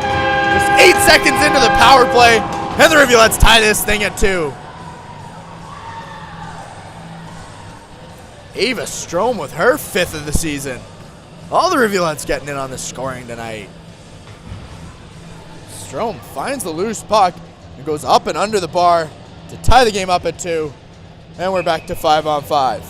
Speaker 3: Just 8 seconds into the power play, and the Rivulettes tie this thing at 2. Ava Strom with her 5th of the season. All the Rivulettes getting in on the scoring tonight. Strom finds the loose puck and goes up and under the bar to tie the game up at 2. And we're back to 5-on-5.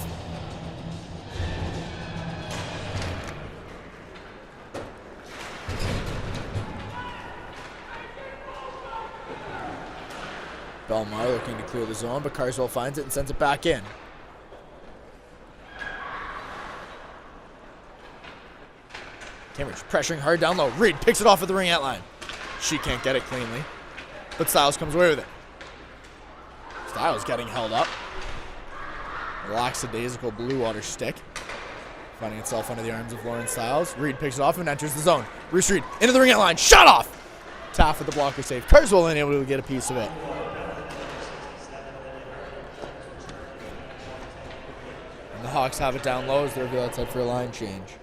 Speaker 3: Belmar looking to clear the zone, but Carswell finds it and sends it back in. Cambridge pressuring hard down low. Reed picks it off at the ring-out line. She can't get it cleanly, but Styles comes away with it. Styles getting held up. Lackadaisical Bluewater stick. Finding itself under the arms of Lauren Styles. Reed picks it off and enters the zone. Reese Reed into the ring-out line. Shot off! Taff with the blocker save. Carswell unable to get a piece of it. And the Hawks have it down low as they reveal outside for a line change.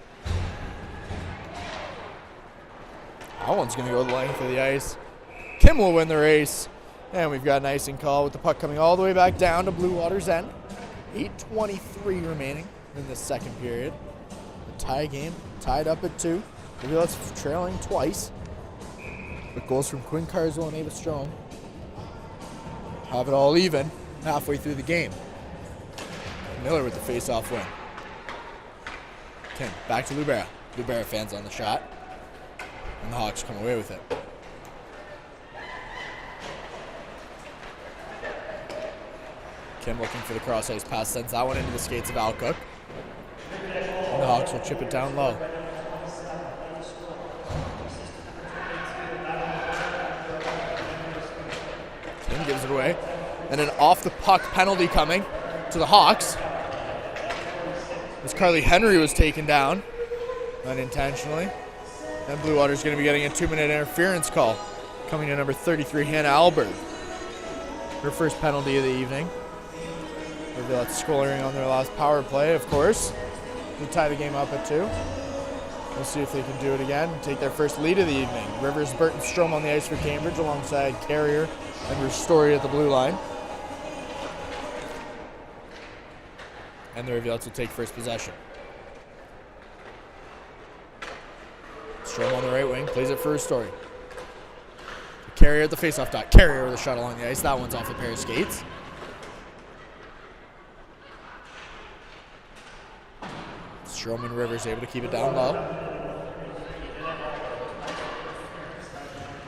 Speaker 3: That one's going to go the length of the ice. Kim will win the race. And we've got an icing call with the puck coming all the way back down to Bluewater's end. 8:23 remaining in the second period. The tie game tied up at 2. Rivulettes trailing twice. But goals from Quinn Carswell and Ava Strom have it all even halfway through the game. Miller with the face-off win. Kim back to Lubera. Lubera fans on the shot. And the Hawks come away with it. Kim looking for the cross-ice pass, sends that one into the skates of Alcock. And the Hawks will chip it down low. Kim gives it away. And an off-the-puck penalty coming to the Hawks. As Carly Henry was taken down unintentionally. And Bluewater's going to be getting a 2-minute interference call coming to number 33, Hannah Alberg. Her first penalty of the evening. Rivulettes scoring on their last power play, of course. They tie the game up at 2. We'll see if they can do it again and take their first lead of the evening. Rivers, Burton, Strom on the ice for Cambridge alongside Carrier and Ristori at the blue line. And the Rivulettes will take first possession. Strom on the right wing, plays it for Ristori. Carrier at the faceoff dot. Carrier with a shot along the ice. That one's off a pair of skates. Strom and Rivers able to keep it down low.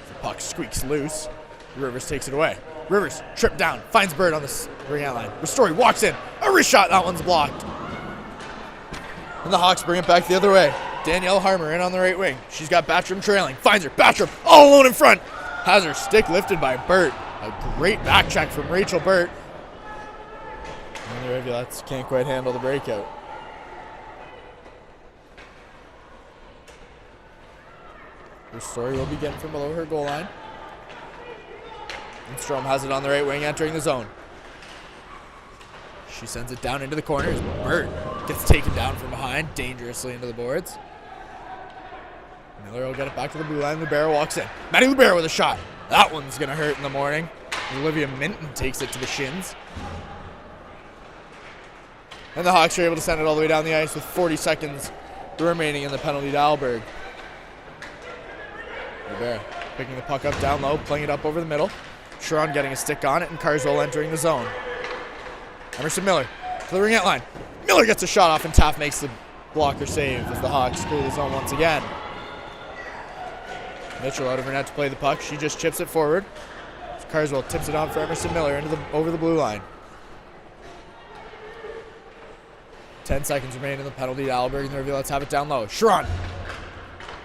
Speaker 3: The puck squeaks loose. Rivers takes it away. Rivers tripped down, finds Bird on the ring-out line. Ristori walks in. A wrist shot, that one's blocked. And the Hawks bring it back the other way. Danielle Harmer in on the right wing. She's got Batcham trailing. Finds her. Batcham all alone in front. Has her stick lifted by Burt. A great back check from Rachel Burt. And the Rivulettes can't quite handle the breakout. Ristori will begin from below her goal line. And Strom has it on the right wing entering the zone. She sends it down into the corners. Burt gets taken down from behind, dangerously into the boards. Miller will get it back to the blue line. Lubera walks in. Maddie Lubera with a shot. That one's going to hurt in the morning. Olivia Minton takes it to the shins. And the Hawks are able to send it all the way down the ice with 40 seconds remaining in the penalty to Alberg. Rivera picking the puck up down low, playing it up over the middle. Sharon getting a stick on it, and Carswell entering the zone. Emerson Miller to the ringette line. Miller gets a shot off, and Taft makes the blocker save as the Hawks clear the zone once again. Mitchell out of her net to play the puck. She just chips it forward. Carswell tips it on for Emerson Miller over the blue line. 10 seconds remaining in the penalty to Alberg, and the Rivulettes have it down low. Sharon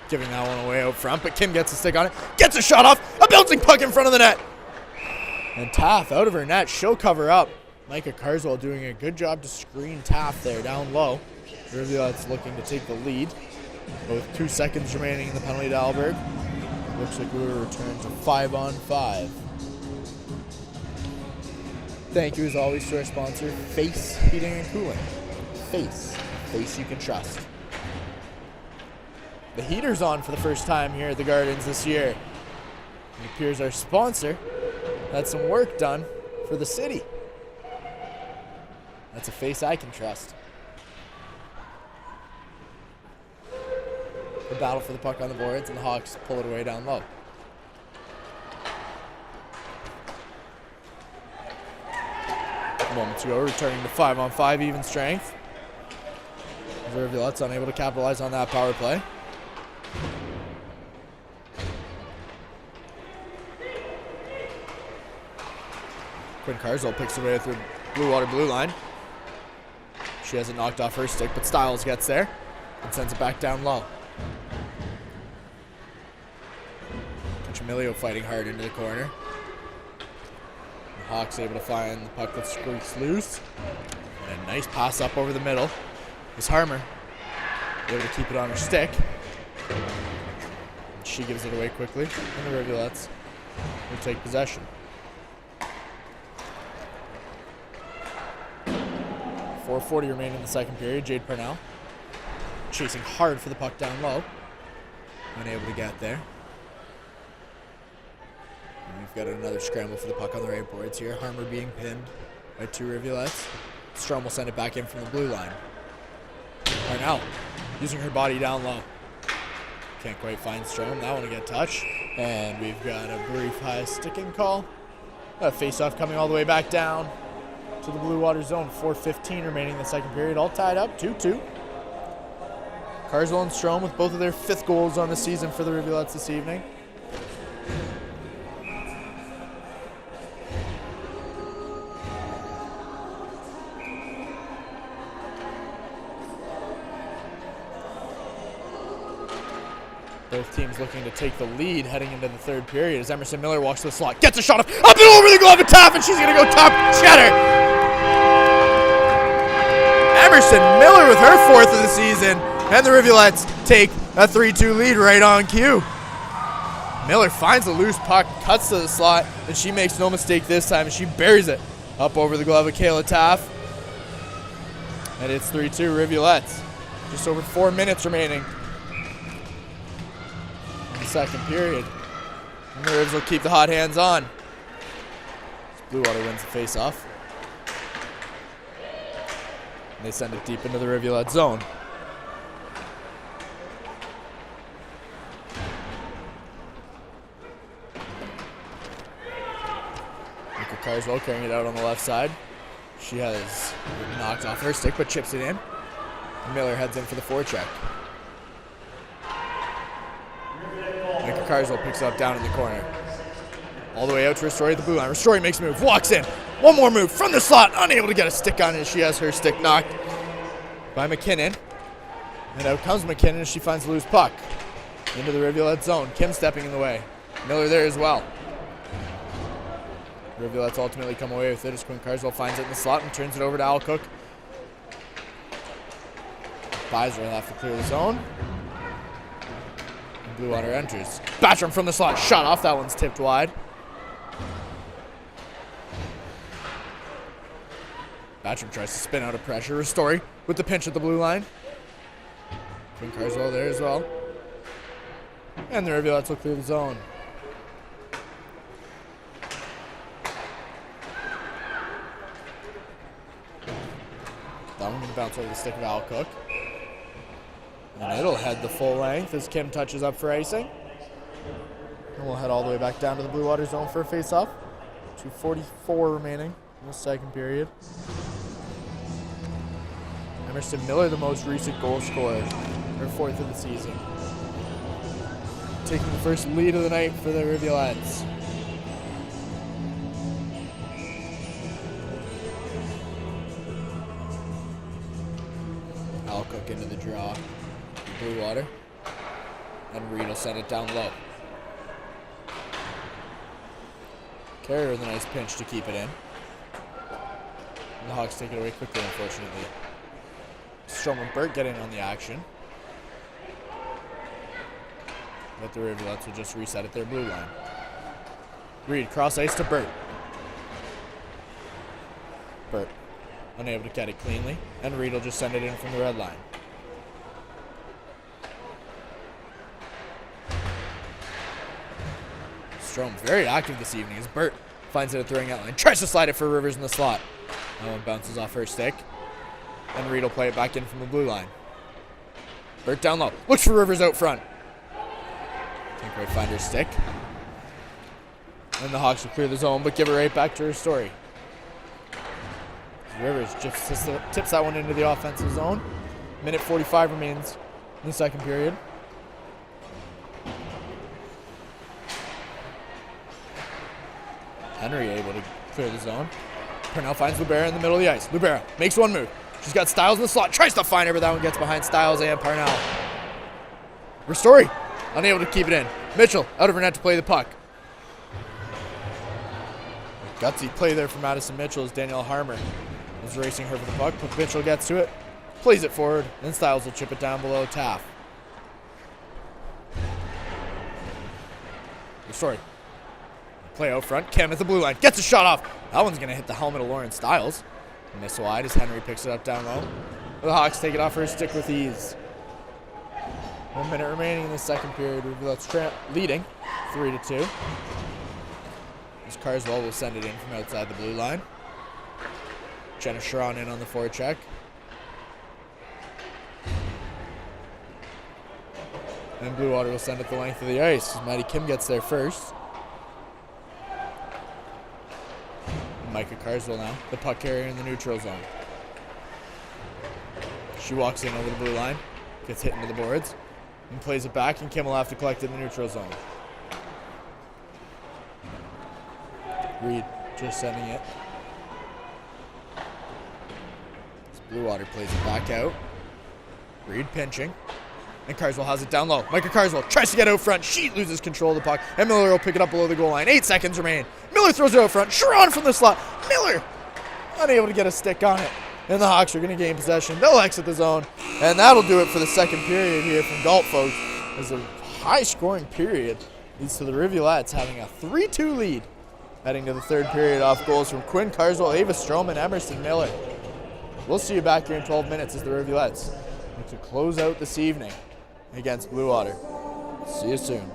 Speaker 3: giving that one away out front, but Kim gets a stick on it. Gets a shot off. A bouncing puck in front of the net. And Taft out of her net. She'll cover up. Micah Carswell doing a good job to screen Taft there down low. The Rivulettes looking to take the lead. With 2 seconds remaining in the penalty to Alberg. Looks like we will return to 5-on-5. Thank you as always to our sponsor, Face Heating and Cooling. Face you can trust. The heater's on for the first time here at the Gardens this year. It appears our sponsor had some work done for the city. That's a face I can trust. The battle for the puck on the boards, and the Hawks pull it away down low. Moments ago, returning to 5-on-5 even strength. The Rivulettes unable to capitalize on that power play. Quinn Carswell picks away through Bluewater blue line. She has it knocked off her stick, but Stiles gets there and sends it back down low. Emilio fighting hard into the corner. The Hawks able to find the puck that squeaks loose. And a nice pass up over the middle. Is Harmer able to keep it on her stick. She gives it away quickly, and the Rivulettes will take possession. 4:40 remaining in the second period. Jade Parnell chasing hard for the puck down low. Unable to get there. And we've got another scramble for the puck on the right boards here. Harmer being pinned by 2 Rivulettes. Strom will send it back in from the blue line. Parnell using her body down low. Can't quite find Strom. That one to get touched. And we've got a brief high sticking call. A face-off coming all the way back down to the Bluewater zone. 4:15 remaining in the second period. All tied up, 2-2. Carswell and Strom with both of their 5th goals on the season for the Rivulettes this evening. Both teams looking to take the lead heading into the third period as Emerson Miller walks to the slot, gets a shot up and over the glove of Taft, and she's going to go top cheddar. Emerson Miller with her 4th of the season, and the Rivulettes take a 3-2 lead right on cue. Miller finds a loose puck, cuts to the slot, and she makes no mistake this time, and she buries it up over the glove of Kayla Taft. And it's 3-2 Rivulettes. Just over 4 minutes remaining in the second period. And the Rivs will keep the hot hands on. Bluewater wins the face-off. And they send it deep into the Rivulette zone. Micah Carswell carrying it out on the left side. She has knocked off her stick, but chips it in. Miller heads in for the forecheck. Micah Carswell picks it up down in the corner. All the way out to Ristori at the blue line. Ristori makes a move, walks in. One more move from the slot, unable to get a stick on it as she has her stick knocked by McKinnon. And out comes McKinnon as she finds a loose puck into the Rivulette zone. Kim stepping in the way. Miller there as well. Rivulettes ultimately come away with it as Quinn Carswell finds it in the slot and turns it over to Al Cook. Beiser will have to clear the zone. And Bluewater enters. Batcham from the slot, shot off. That one's tipped wide. Batcham tries to spin out of pressure. Ristori with the pinch at the blue line. Quinn Carswell there as well. And the Rivulettes will clear the zone. The That one going to bounce over the stick of Al Cook. And it'll head the full length as Kim touches up for icing. And we'll head all the way back down to the Bluewater zone for a face-off. 2:44 remaining in the second period. Emerson Miller, the most recent goal scorer, her 4th of the season. Taking the first lead of the night for the Rivulettes. Al Cook into the draw. Bluewater. And Reed will send it down low. Carrier with a nice pinch to keep it in. And the Hawks take it away quickly, unfortunately. Strom and Burt get in on the action. But the Rivulettes will just reset at their blue line. Reed, cross ice to Burt. Burt, unable to get it cleanly. And Reed will just send it in from the red line. Strom very active this evening as Burt finds it at the ring out line. Tries to slide it for Rivers in the slot. That one bounces off her stick. And Reed will play it back in from the blue line. Burt down low. Looks for Rivers out front. Can't quite find her stick. And the Hawks will clear the zone, but give it right back to her story. Rivers just tips that one into the offensive zone. Minute 45 remains in the second period. Henry able to clear the zone. Purnell finds Libera in the middle of the ice. Libera makes one move. She's got Styles in the slot. Tries to find her, but that one gets behind Styles and Parnell. Ristori unable to keep it in. Mitchell out of her net to play the puck. Gutsy play there for Madison Mitchell as Danielle Harmer is racing her for the puck, but Mitchell gets to it, plays it forward, and Styles will chip it down below Taft. Ristori. Play out front. Kim at the blue line. Gets a shot off. That one's going to hit the helmet of Lauren Styles. Miss wide as Henry picks it up down low. The Hawks take it off her stick with ease. 1 minute remaining in the second period. Rivulettes leading 3-2. As Carswell will send it in from outside the blue line. Jenna Sharon in on the forecheck. And Bluewater will send it the length of the ice as Maddie Kim gets there first. Micah Carswell now, the puck carrier in the neutral zone. She walks in over the blue line, gets hit into the boards, and plays it back, and Kim will have to collect it in the neutral zone. Reed just sending it. As Bluewater plays it back out. Reed pinching. And Carswell has it down low. Micah Carswell tries to get out front. She loses control of the puck. And Miller will pick it up below the goal line. 8 seconds remain. Miller throws it out front. Sharon from the slot. Miller unable to get a stick on it. And the Hawks are going to gain possession. They'll exit the zone. And that'll do it for the second period here from Galt, folks. As a high-scoring period leads to the Rivulettes having a 3-2 lead. Heading to the third period off goals from Quinn Carswell, Ava Strom, and Emerson Miller. We'll see you back here in 12 minutes as the Rivulettes look to close out this evening against Bluewater. See you soon.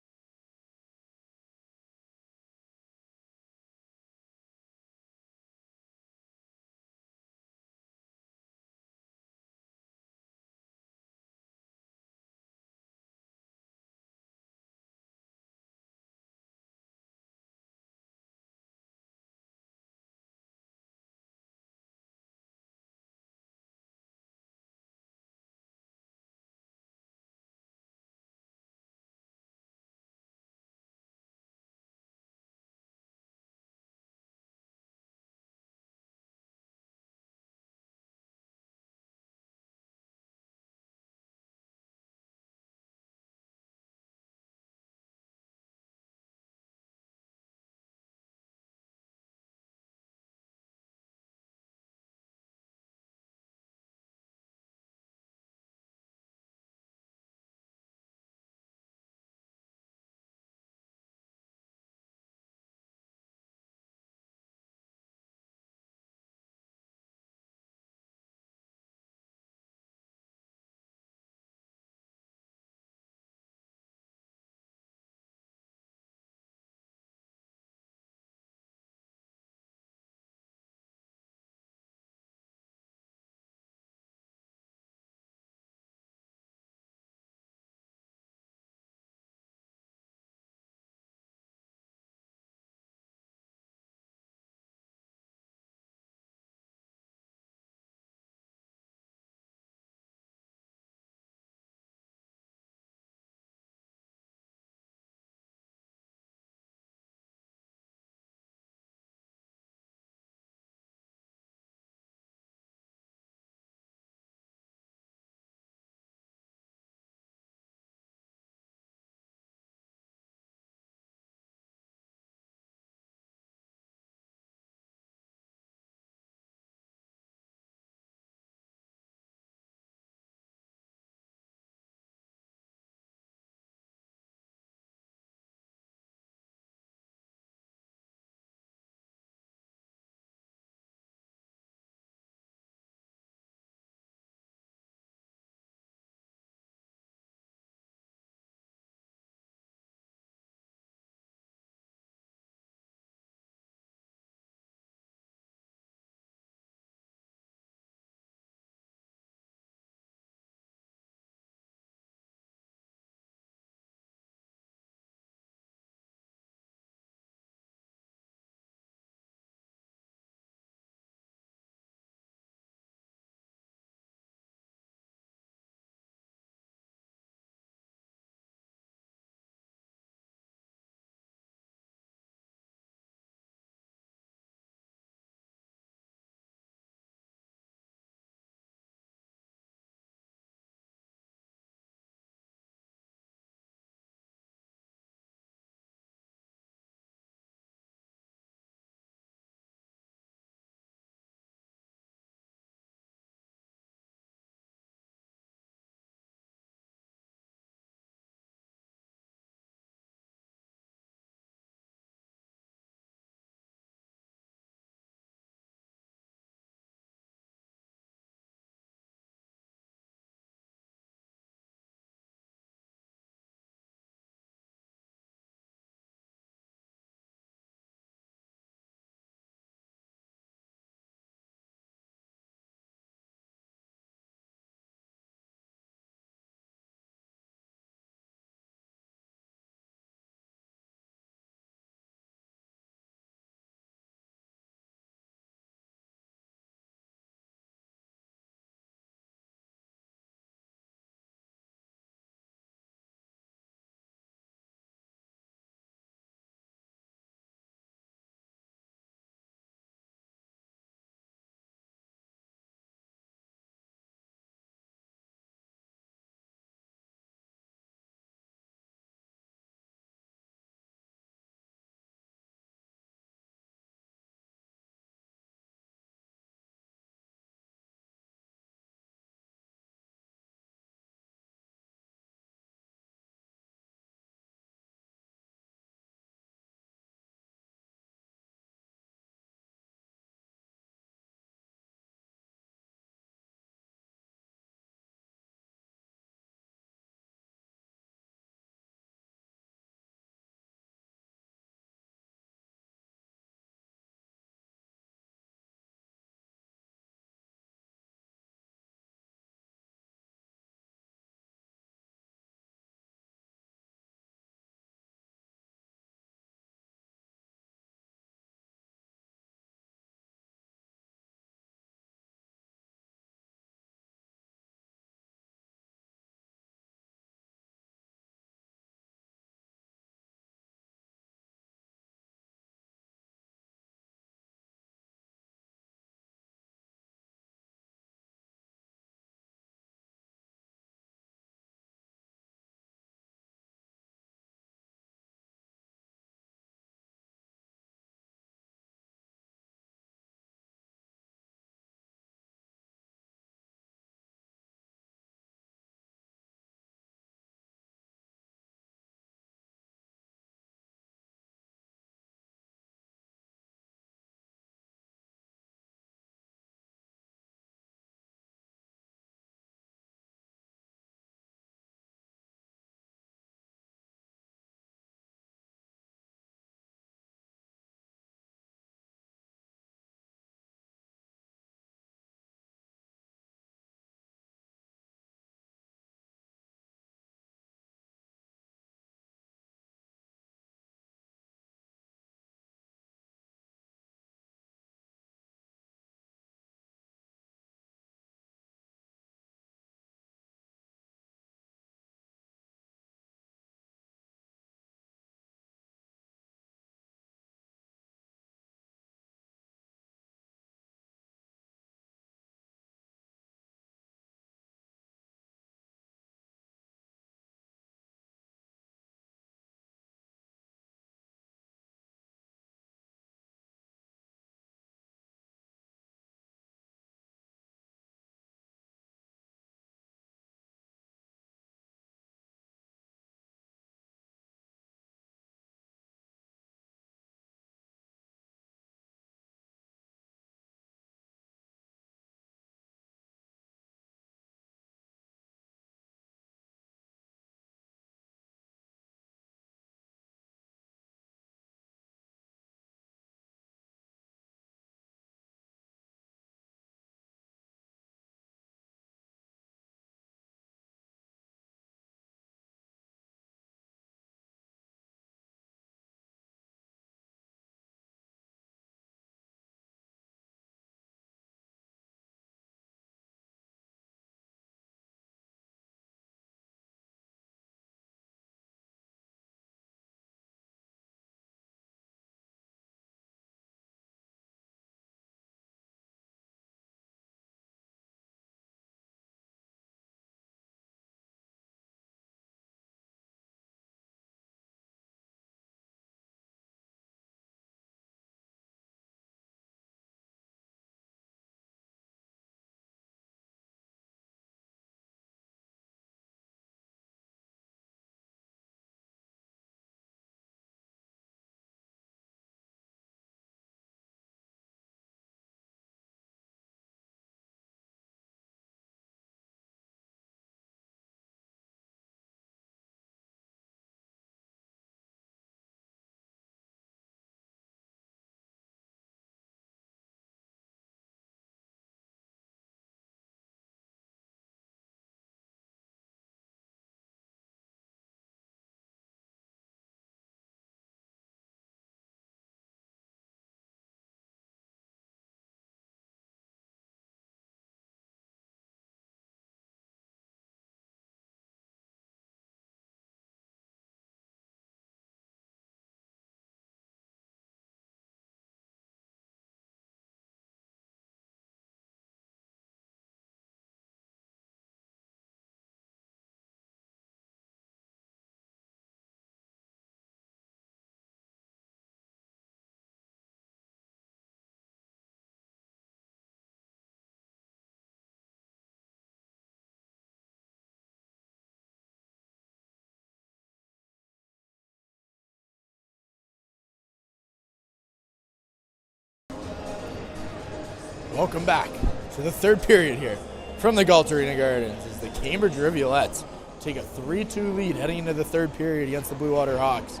Speaker 3: Welcome back to the third period here from the Galt Arena Gardens as the Cambridge Rivulettes take a 3-2 lead heading into the third period against the Bluewater Hawks.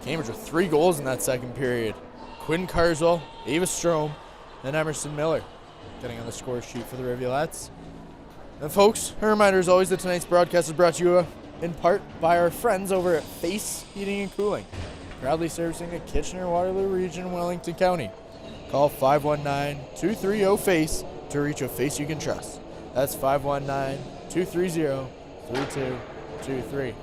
Speaker 3: Cambridge with 3 goals in that second period. Quinn Carswell, Ava Strome, and Emerson Miller getting on the score sheet for the Rivulettes. And folks, a reminder as always that tonight's broadcast is brought to you in part by our friends over at Face Heating and Cooling, proudly servicing the Kitchener-Waterloo region in Wellington County. Call 519-230-FACE to reach a face you can trust. That's 519-230-3223.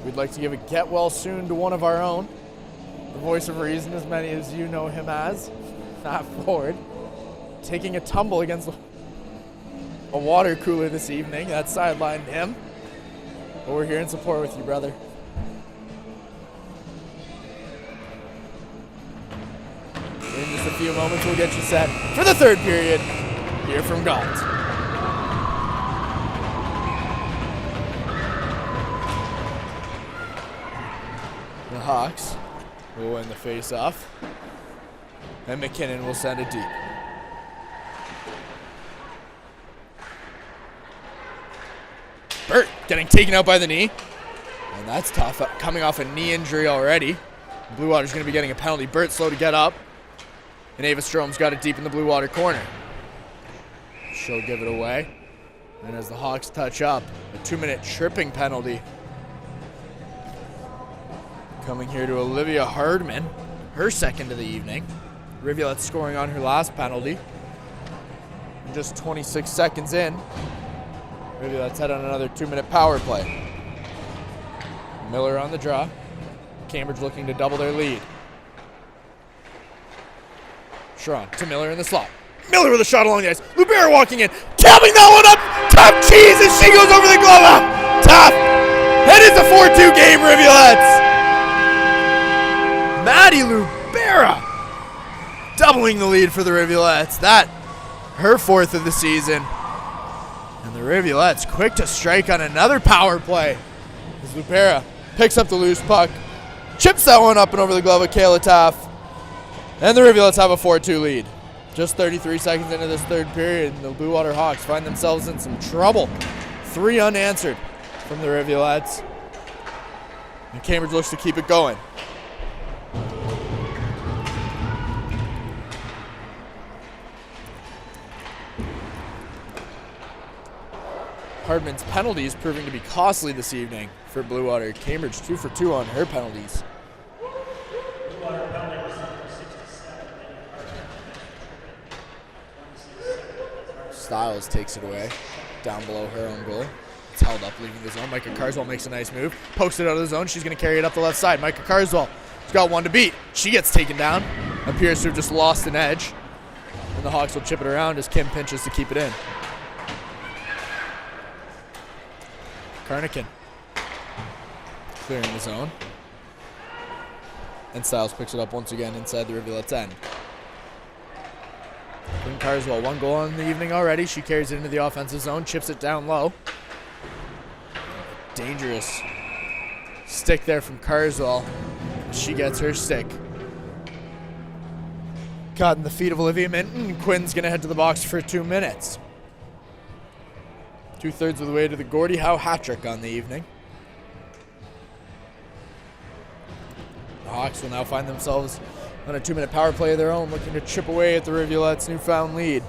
Speaker 3: We'd like to give a get well soon to one of our own, the voice of reason, as many as you know him as, Matt Ford, taking a tumble against a water cooler this evening. That sidelined him. But we're here in support with you, brother. In just a few moments, we'll get you set for the third period here from Galt. The Hawks will win the face-off, and McKinnon will send it deep. Burt getting taken out by the knee, and that's tough, coming off a knee injury already. Blue Water's going to be getting a penalty. Burt slow to get up, and Ava Strome's got it deep in the Blue Water corner. She'll give it away, and as the Hawks touch up, a 2-minute tripping penalty coming here to Olivia Hardman, her second of the evening. Rivulet's scoring on her last penalty. And just 26 seconds in, Rivulet's head on another 2-minute power play. Miller on the draw. Cambridge looking to double their lead. Sharon to Miller in the slot. Miller with a shot along the ice. Lubera walking in, tapping that one up. Tough cheese as she goes over the glove up. Tough. It is a 4-2 game, Rivulettes. Maddie Lubera doubling the lead for the Rivulettes. That, her 4th of the season. And the Rivulettes quick to strike on another power play as Lubera picks up the loose puck, chips that one up and over the glove of Kayla Taff. And the Rivulettes have a 4-2 lead. Just 33 seconds into this third period, and the Bluewater Hawks find themselves in some trouble. 3 unanswered from the Rivulettes. And Cambridge looks to keep it going. Hardman's penalties proving to be costly this evening for Bluewater. Cambridge 2 for 2 on her penalties. Stiles takes it away down below her own goal. It's held up leaving the zone. Micah Carswell makes a nice move. Pokes it out of the zone. She's going to carry it up the left side. Micah Carswell has got one to beat. She gets taken down. Appears to have just lost an edge. And the Hawks will chip it around as Kim pinches to keep it in. Carnican clearing the zone. And Stiles picks it up once again inside the Rivulet's end. Quinn Carswell, 1 goal on the evening already. She carries it into the offensive zone, chips it down low. Dangerous stick there from Carswell. She gets her stick caught in the feet of Olivia Minton, and Quinn's going to head to the box for 2 minutes. 2/3 of the way to the Gordie Howe hat trick on the evening. The Hawks will now find themselves on a 2-minute power play of their own, looking to chip away at the Rivulet's newfound lead.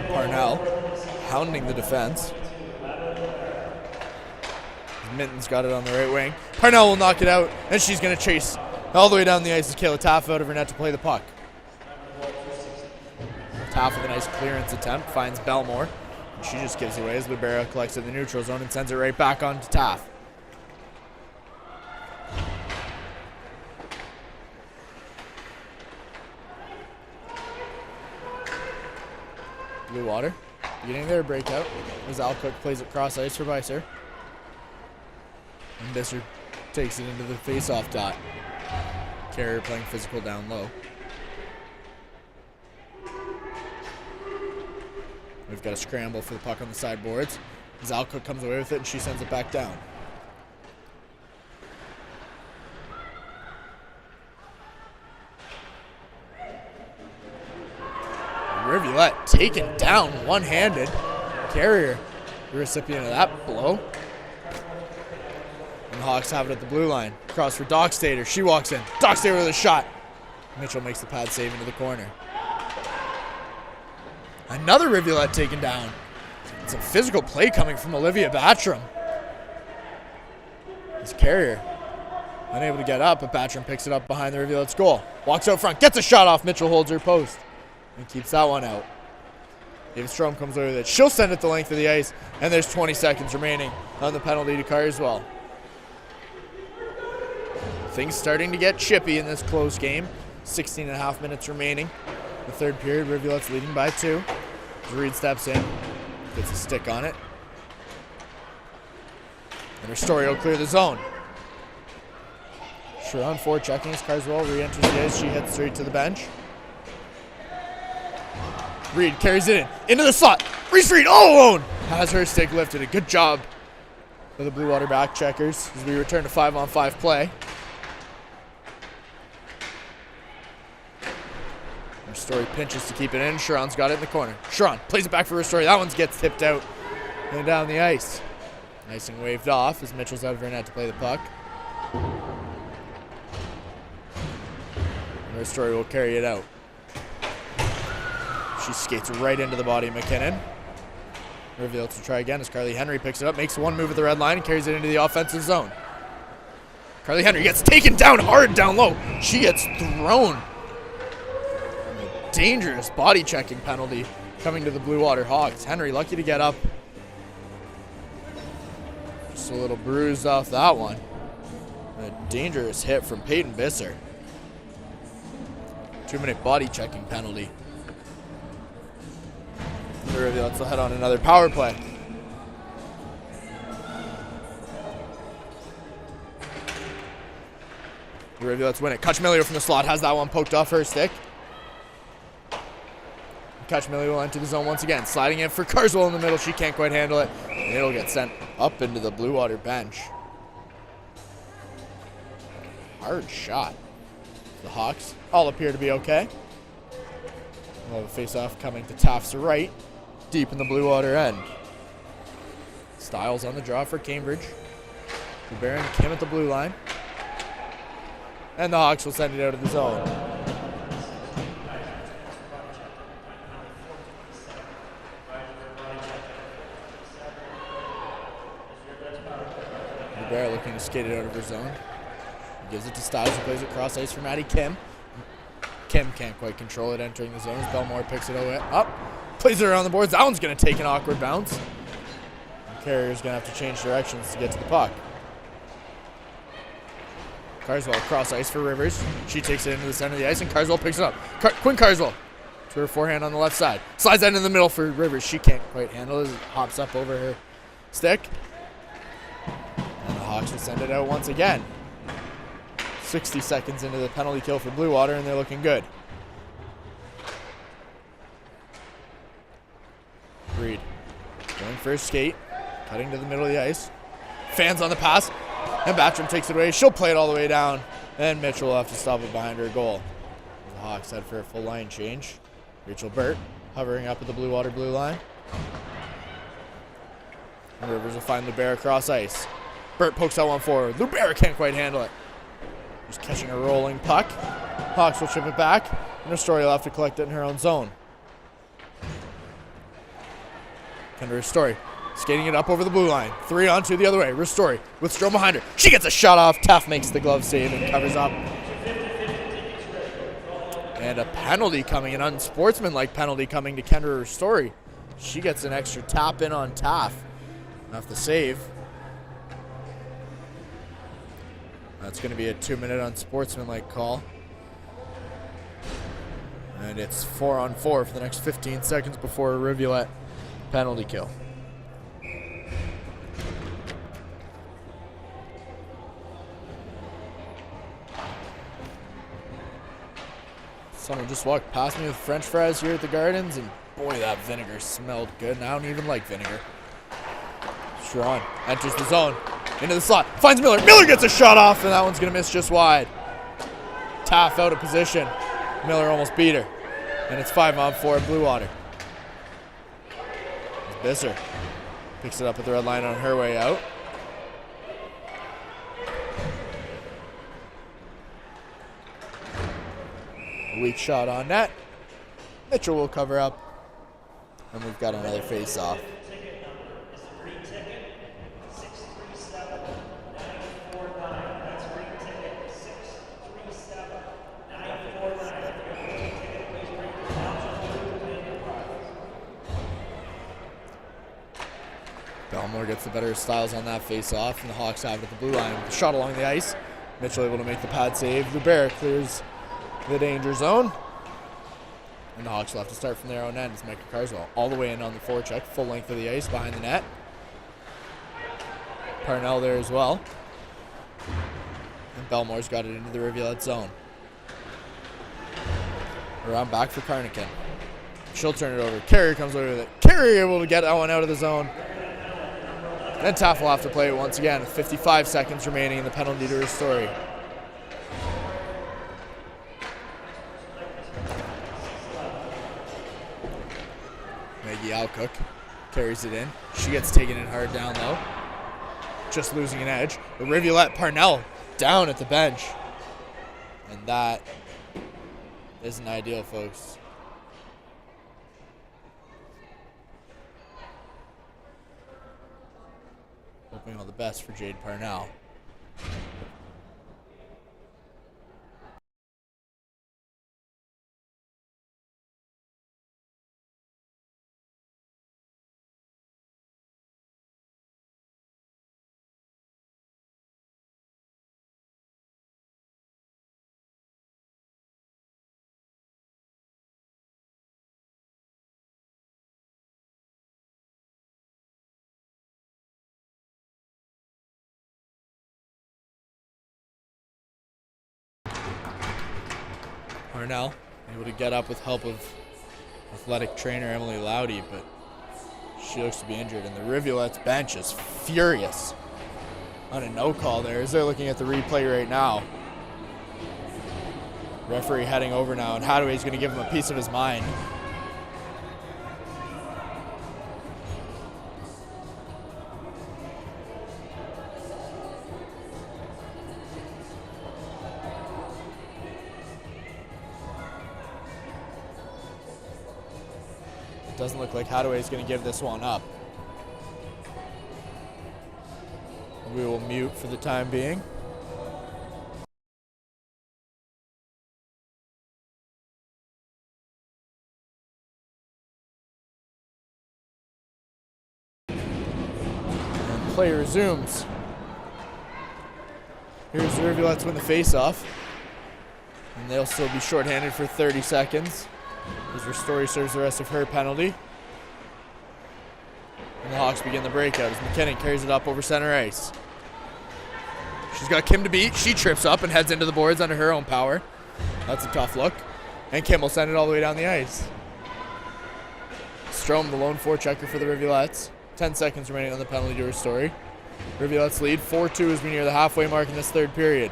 Speaker 3: Parnell hounding the defense. Minton's got it on the right wing. Parnell will knock it out, and she's going to chase all the way down the ice as Kayla Taff out of her net to play the puck. Taff with a nice clearance attempt, finds Belmore. And she just gives away as Libera collects it in the neutral zone and sends it right back on to Taff. Bluewater beginning their breakout as Al Cook plays it cross ice for Vicer. And Bisser takes it into the face-off dot. Carrier playing physical down low. We've got a scramble for the puck on the sideboards. Zalcook comes away with it, and she sends it back down. Rivulette taken down one-handed. Carrier, the recipient of that blow. And the Hawks have it at the blue line. Cross for Dockstader. She walks in. Dockstader with a shot. Mitchell makes the pad save into the corner. Another Rivulette taken down. It's a physical play coming from Olivia Batram. This Carrier unable to get up, but Batram picks it up behind the Rivulette's goal. Walks out front, gets a shot off. Mitchell holds her post and keeps that one out. David Strom comes over with it. She'll send it the length of the ice, and there's 20 seconds remaining on the penalty to Carswell. Things starting to get chippy in this close game. 16 and a half minutes remaining. The third period, Rivulette's leading by 2. Reed steps in, gets a stick on it. And Ristori will clear the zone. Sharon forechecking as Carswell re-enters the ice. She heads straight to the bench. Reed carries it into the slot. Reese Reed all alone has her stick lifted. A good job for the Bluewater back checkers as we return to 5-on-5 play. Ristori pinches to keep it in. Sharon's got it in the corner. Sharon plays it back for Ristori. That one gets tipped out and down the ice. Icing waved off as Mitchell's out of her net to play the puck. And Ristori will carry it out. She skates right into the body of McKinnon. Revealed to try again as Carly Henry picks it up, makes one move at the red line, and carries it into the offensive zone. Carly Henry gets taken down hard down low. She gets thrown. A dangerous body checking penalty coming to the Bluewater Hawks. Henry lucky to get up. Just a little bruised off that one. A dangerous hit from Peyton Bisser. 2-minute body checking penalty. The Rivulettes will head on another power play. The Rivulettes win it. Kutchmillier from the slot has that one poked off her stick. Kutchmillier will enter the zone once again. Sliding in for Carswell in the middle. She can't quite handle it. And it'll get sent up into the Bluewater bench. Hard shot. The Hawks all appear to be okay. We'll have a face-off coming to Taft's right. Deep in the Bluewater end. Styles on the draw for Cambridge. Barron and Kim at the blue line. And the Hawks will send it out of the zone. Barron looking to skate it out of her zone. He gives it to Styles, who plays it cross ice for Maddie Kim. Kim can't quite control it entering the zone. Belmore picks it up. Plays it around the boards. That one's going to take an awkward bounce. The Carrier's going to have to change directions to get to the puck. Carswell cross ice for Rivers. She takes it into the center of the ice, and Carswell picks it up. Quinn Carswell to her forehand on the left side. Slides that into the middle for Rivers. She can't quite handle it as it hops up over her stick. And the Hawks will send it out once again. 60 seconds into the penalty kill for Bluewater, and they're looking good. Reed going for a skate, cutting to the middle of the ice. Fans on the pass, and Batram takes it away. She'll play it all the way down, and Mitchell will have to stop it behind her goal. The Hawks head for a full line change. Rachel Burt hovering up at the Bluewater blue line. And Rivers will find Lubera cross ice. Burt pokes that one forward. Lubera can't quite handle it. Just catching a rolling puck. Hawks will chip it back, and Ristori will have to collect it in her own zone. Kendra Ristori skating it up over the blue line. 3-on-2 the other way. Ristori with Strom behind her. She gets a shot off. Taft makes the glove save and covers up. And a penalty coming, an unsportsmanlike penalty coming to Kendra Ristori. She gets an extra tap in on Taft. Enough to save. That's going to be a 2-minute unsportsmanlike call. And it's 4-on-4 for the next 15 seconds before a Rivulette penalty kill. Someone just walked past me with French fries here at the Gardens, and boy, that vinegar smelled good, and I don't even like vinegar. Sharon enters the zone, into the slot, finds Miller. Miller gets a shot off, and that one's going to miss just wide. Taff out of position. Miller almost beat her, and it's 5-on-4 at Bluewater. Bisser picks it up at the red line on her way out. A weak shot on net. Mitchell will cover up. And we've got another face-off. Belmore gets the better of Styles on that face-off, and the Hawks have it at the blue line with a shot along the ice. Mitchell able to make the pad save. Lubert clears the danger zone. And the Hawks will have to start from their own end as Micah Carswell all the way in on the forecheck, full length of the ice behind the net. Parnell there as well. And Belmore's got it into the Rivulet zone. Around back for Carnican. She'll turn it over. Carey comes over with it. Carey able to get that one out of the zone. Then Taff will have to play it once again with 55 seconds remaining in the penalty to her story. Maggie Alcock carries it in. She gets taken in hard down low. Just losing an edge. The Rivulette Parnell down at the bench. And that isn't ideal, folks. Hoping all the best for Jade Parnell. Parnell able to get up with help of athletic trainer Emily Loudy, but she looks to be injured, and the Rivulet's bench is furious on a no call there as they're looking at the replay right now. Referee heading over now, and Hadaway's going to give him a piece of his mind. Doesn't look like Hadaway's going to give this one up. We will mute for the time being. And play resumes. Here's the Rivulettes win the face-off. And they'll still be shorthanded for 30 seconds. As Ristori serves the rest of her penalty. And the Hawks begin the breakout as McKinnon carries it up over center ice. She's got Kim to beat. She trips up and heads into the boards under her own power. That's a tough look. And Kim will send it all the way down the ice. Strome, the lone forechecker for the Rivulettes. 10 seconds remaining on the penalty to Ristori. Rivulettes lead 4-2 as we near the halfway mark in this third period.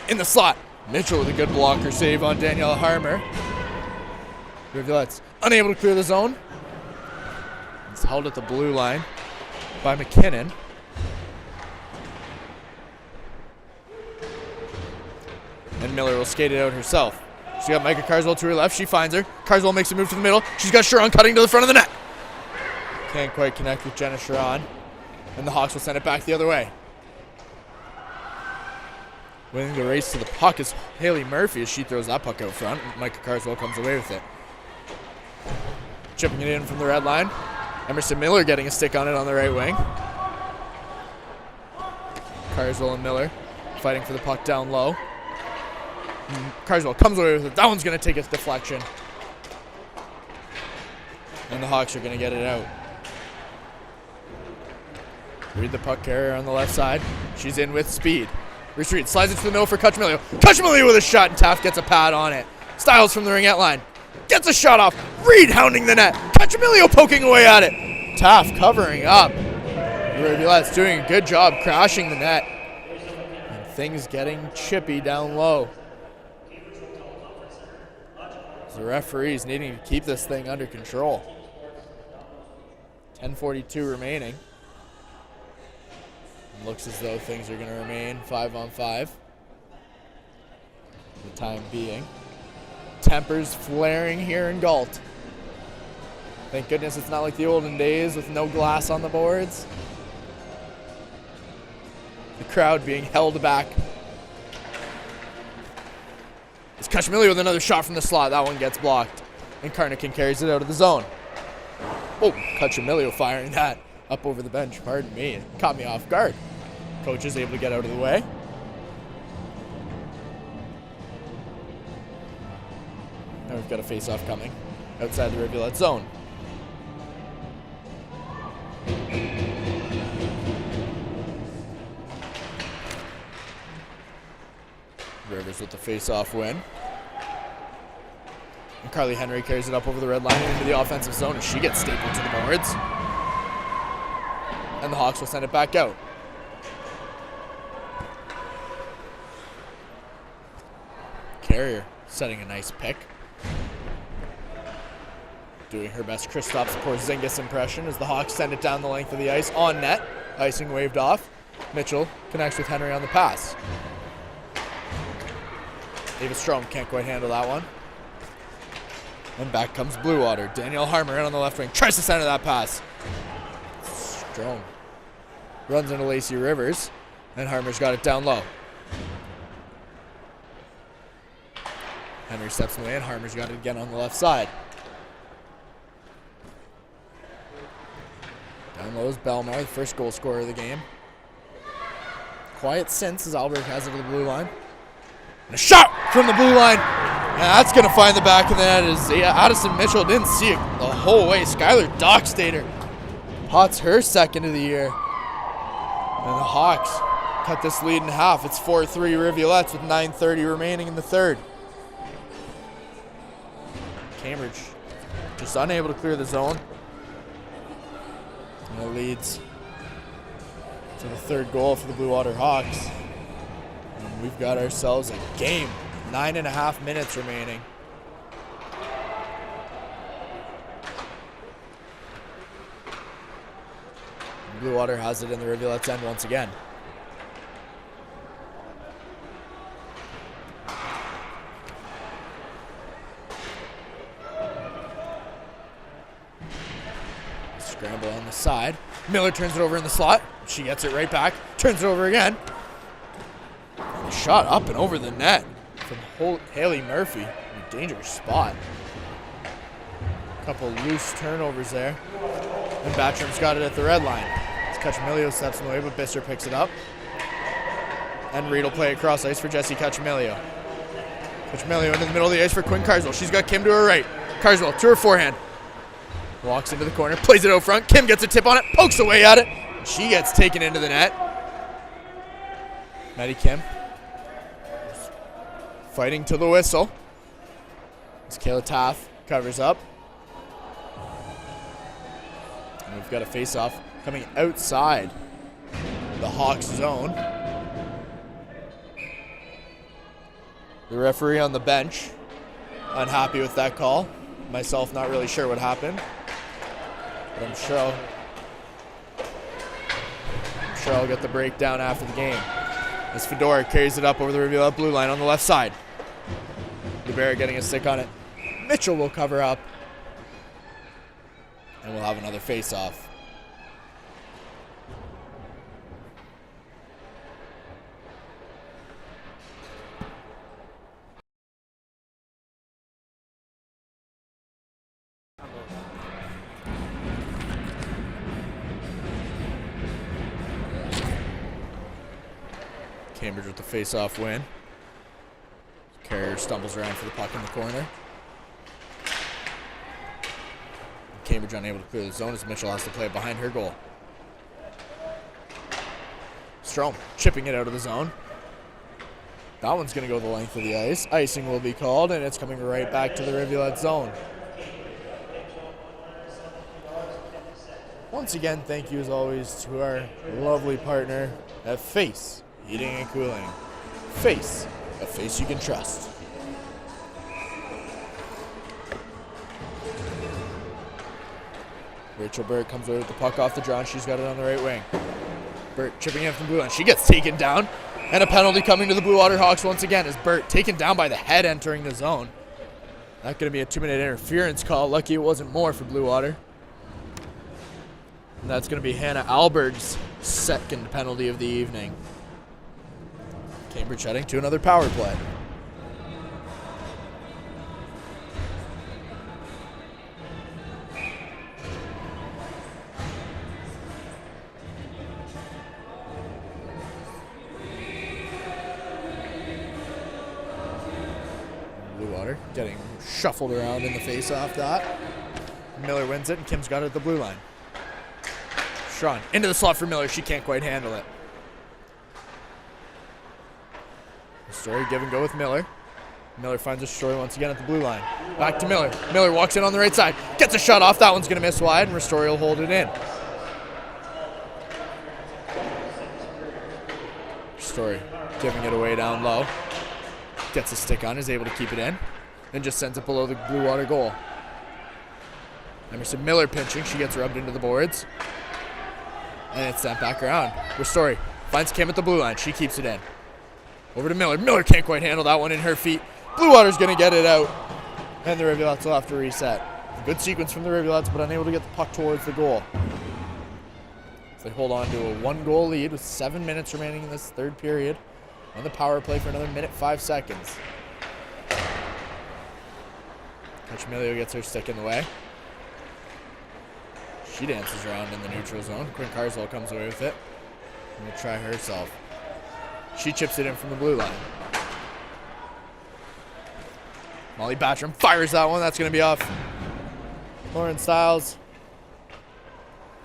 Speaker 3: In the slot. Mitchell with a good blocker save on Daniela Harmer. Rivulet's unable to clear the zone. It's held at the blue line by McKinnon. And Miller will skate it out herself. She got Micah Carswell to her left. She finds her. Carswell makes a move to the middle. She's got Sharon cutting to the front of the net. Can't quite connect with Jenna Sharon. And the Hawks will send it back the other way. Winning the race to the puck is Haley Murphy as she throws that puck out front. Micah Carswell comes away with it. Chipping it in from the red line. Emerson Miller getting a stick on it on the right wing. Carswell and Miller fighting for the puck down low. Carswell comes away with it. That one's going to take a deflection. And the Hawks are going to get it out. Read the puck carrier on the left side. She's in with speed. Retreat, slides it to the middle for Cacciamilio. Cacciamilio with a shot, and Taft gets a pad on it. Styles from the ringette line. Gets a shot off. Reed hounding the net. Cacciamilio poking away at it. Taft covering up. The Rivulettes doing a good job crashing the net. And things getting chippy down low. The referees needing to keep this thing under control. 10:42 remaining. Looks as though things are going to remain 5-on-5 for the time being. Tempers flaring here in Galt. Thank goodness it's not like the olden days with no glass on the boards. The crowd being held back. It's Cacciamilio with another shot from the slot. That one gets blocked. And Carnican carries it out of the zone. Oh, Cacciamilio firing that up over the bench. Pardon me. It caught me off guard. Coach is able to get out of the way. Now we've got a face-off coming outside the Rivulet zone. Rivers with the face-off win. And Carly Henry carries it up over the red line and into the offensive zone, and she gets stapled to the boards. And the Hawks will send it back out. Carrier setting a nice pick. Doing her best Kristaps Porzingis impression as the Hawks send it down the length of the ice on net. Icing waved off. Mitchell connects with Henry on the pass. David Strom can't quite handle that one. And back comes Bluewater. Danielle Harmer in on the left wing. Tries to center that pass. Strom runs into Lacey Rivers. And Harmer's got it down low. Henry steps away and Harmer's got it again on the left side. Down low is Belmar, the first goal scorer of the game. Quiet since as Alberg has it to the blue line. And a shot from the blue line. And that's going to find the back of the net as Addison Mitchell didn't see it the whole way. Skylar Dockstader pots her second of the year. And the Hawks cut this lead in half. It's 4-3 Rivulettes with 9:30 remaining in the third. Cambridge just unable to clear the zone. And it leads to the third goal for the Bluewater Hawks. And we've got ourselves a game. 9.5 minutes remaining. Bluewater has it in the Rivulet's end once again. Scramble on the side. Miller turns it over in the slot. She gets it right back. Turns it over again. And a shot up and over the net from Haley Murphy in a dangerous spot. A couple loose turnovers there. And Batcham's got it at the red line. It's Cacciamilio steps away, but Bister picks it up. And Reed will play it cross ice for Jesse Cacciamilio. Cacciamilio into the middle of the ice for Quinn Carswell. She's got Kim to her right. Carswell to her forehand. Walks into the corner, plays it out front. Kim gets a tip on it, pokes away at it. She gets taken into the net. Maddie Kim fighting to the whistle. As Kayla Taff covers up. And we've got a face-off coming outside the Hawks zone. The referee on the bench unhappy with that call. Myself not really sure what happened. But I'm sure I'll get the breakdown after the game. As Fedora carries it up over the Rivulet blue line on the left side. DeBera getting a stick on it. Mitchell will cover up. And we'll have another face-off. Cambridge with the face-off win. Carrier stumbles around for the puck in the corner. Cambridge unable to clear the zone as Mitchell has to play it behind her goal. Strom chipping it out of the zone. That one's going to go the length of the ice. Icing will be called, and it's coming right back to the Rivulettes zone. Once again, thank you as always to our lovely partner at Face Heating and Cooling. Face, a face you can trust. Rachel Burt comes over with the puck off the draw, and she's got it on the right wing. Burt chipping in from the blue line. She gets taken down, and a penalty coming to the Bluewater Hawks once again as Burt taken down by the head entering the zone. Not going to be a 2-minute interference call. Lucky it wasn't more for Bluewater. And that's going to be Hannah Alberg's second penalty of the evening. Cambridge heading to another power play. Bluewater getting shuffled around in the face-off that. Miller wins it, and Kim's got it at the blue line. Strawn into the slot for Miller. She can't quite handle it. Story give and go with Miller. Miller finds a Story once again at the blue line. Back to Miller. Miller walks in on the right side. Gets a shot off. That one's going to miss wide, and Ristori will hold it in. Ristori giving it away down low. Gets a stick on, is able to keep it in, and just sends it below the Bluewater goal. Emerson Miller pinching. She gets rubbed into the boards. And it's sent back around. Ristori finds Kim at the blue line. She keeps it in. Over to Miller. Miller can't quite handle that one in her feet. Bluewater's going to get it out. And the Rivulettes will have to reset. A good sequence from the Rivulettes, but unable to get the puck towards the goal. So they hold on to a 1-goal lead with 7 minutes remaining in this third period. On the power play for another minute, 5 seconds. Coach Emilio gets her stick in the way. She dances around in the neutral zone. Quinn Carswell comes away with it. And will try herself. She chips it in from the blue line. Molly Batcham fires that one. That's going to be off Lauren Stiles.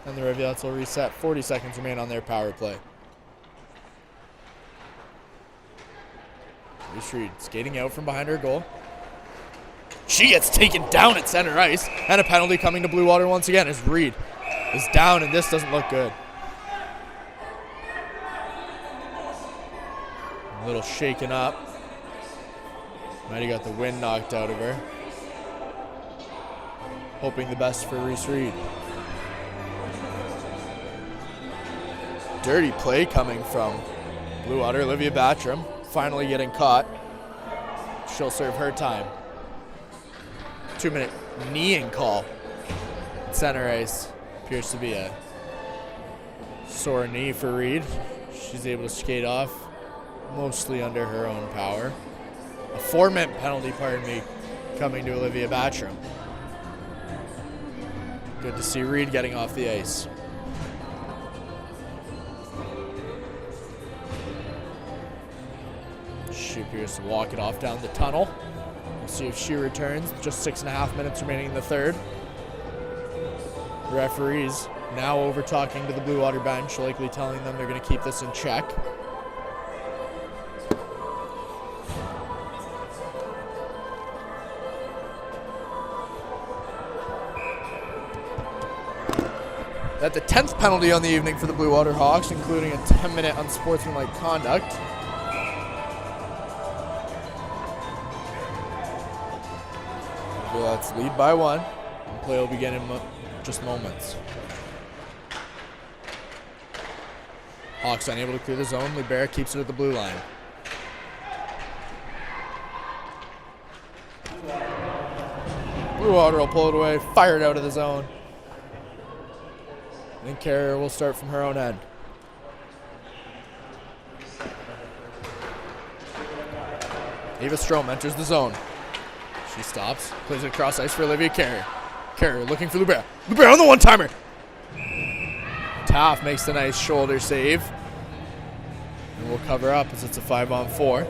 Speaker 3: And the Rivulettes will reset. 40 seconds remain on their power play. Reese Reed skating out from behind her goal. She gets taken down at center ice. And a penalty coming to Bluewater once again as Reed is down, and this doesn't look good. A little shaken up. Might have got the wind knocked out of her. Hoping the best for Reese Reed. Dirty play coming from Bluewater. Olivia Batcham finally getting caught. She'll serve her time. 2-minute kneeing call. Center ice appears to be a sore knee for Reed. She's able to skate off mostly under her own power. A 4-minute penalty, coming to Olivia Batcham. Good to see Reed getting off the ice. She appears to walk it off down the tunnel. We'll see if she returns. Just 6.5 minutes remaining in the third. The referees now over talking to the Bluewater bench, likely telling them they're going to keep this in check. That the 10th penalty on the evening for the Bluewater Hawks, including a 10-minute unsportsmanlike conduct. Let's lead by 1. And play will begin in just moments. Hawks unable to clear the zone. Libera keeps it at the blue line. Bluewater will pull it away, fire it out of the zone. And Carrier will start from her own end. Ava Strom enters the zone. She stops, plays it across ice for Olivia Carrier. Carrier looking for Libera. Libera on the one-timer. Taft makes the nice shoulder save. And we'll cover up as it's a 5-on-4.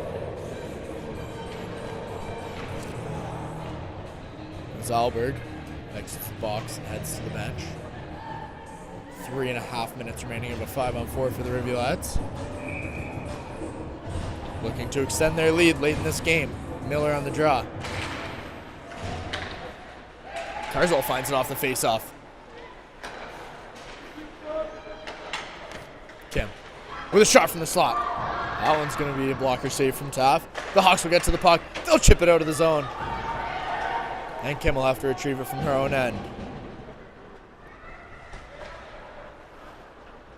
Speaker 3: Zalberg exits the box and heads to the bench. 3.5 minutes remaining of a 5-on-4 for the Rivulettes. looking to extend their lead late in this game. Miller on the draw. Carswell finds it off the face-off. Kim with a shot from the slot. That one's going to be a blocker save from Taff. The Hawks will get to the puck. They'll chip it out of the zone. And Kim will have to retrieve it from her own end.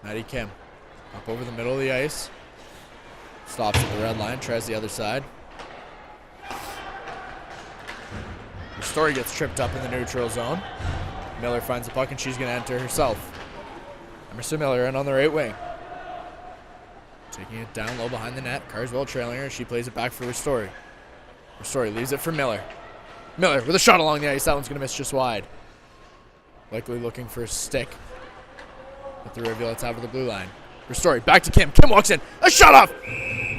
Speaker 3: Maddie Kim up over the middle of the ice. Stops at the red line, tries the other side. Story gets tripped up in the neutral zone. Miller finds the puck and she's going to enter herself. Emerson Miller in on the right wing. Taking it down low behind the net. Carswell trailing her. She plays it back for Ristori. Ristori leaves it for Miller. Miller with a shot along the ice. That one's going to miss just wide. Likely looking for a stick. But the Rivulettes out of the blue line. Ristori back to Kim. Kim walks in. A shot off.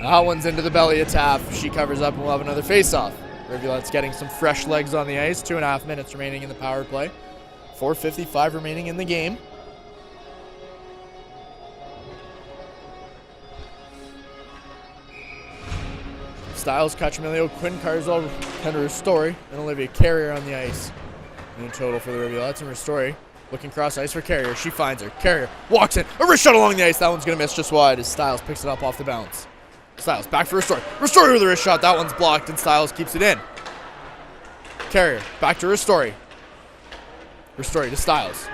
Speaker 3: That one's into the belly of Taff. She covers up and we'll have another face-off. Rivulettes getting some fresh legs on the ice. 2.5 minutes remaining in the power play. 4:55 remaining in the game. Styles, Cacciamilio, Quinn Carswell, Henry Ristori, and Olivia Carrier on the ice. In total for the Rivulettes. And Ristori looking cross ice for Carrier. She finds her. Carrier walks in. A wrist shot along the ice. That one's going to miss just wide as Styles picks it up off the bounce. Styles back for Ristori. Ristori with a wrist shot. That one's blocked and Styles keeps it in. Carrier back to Ristori. Ristori to Styles.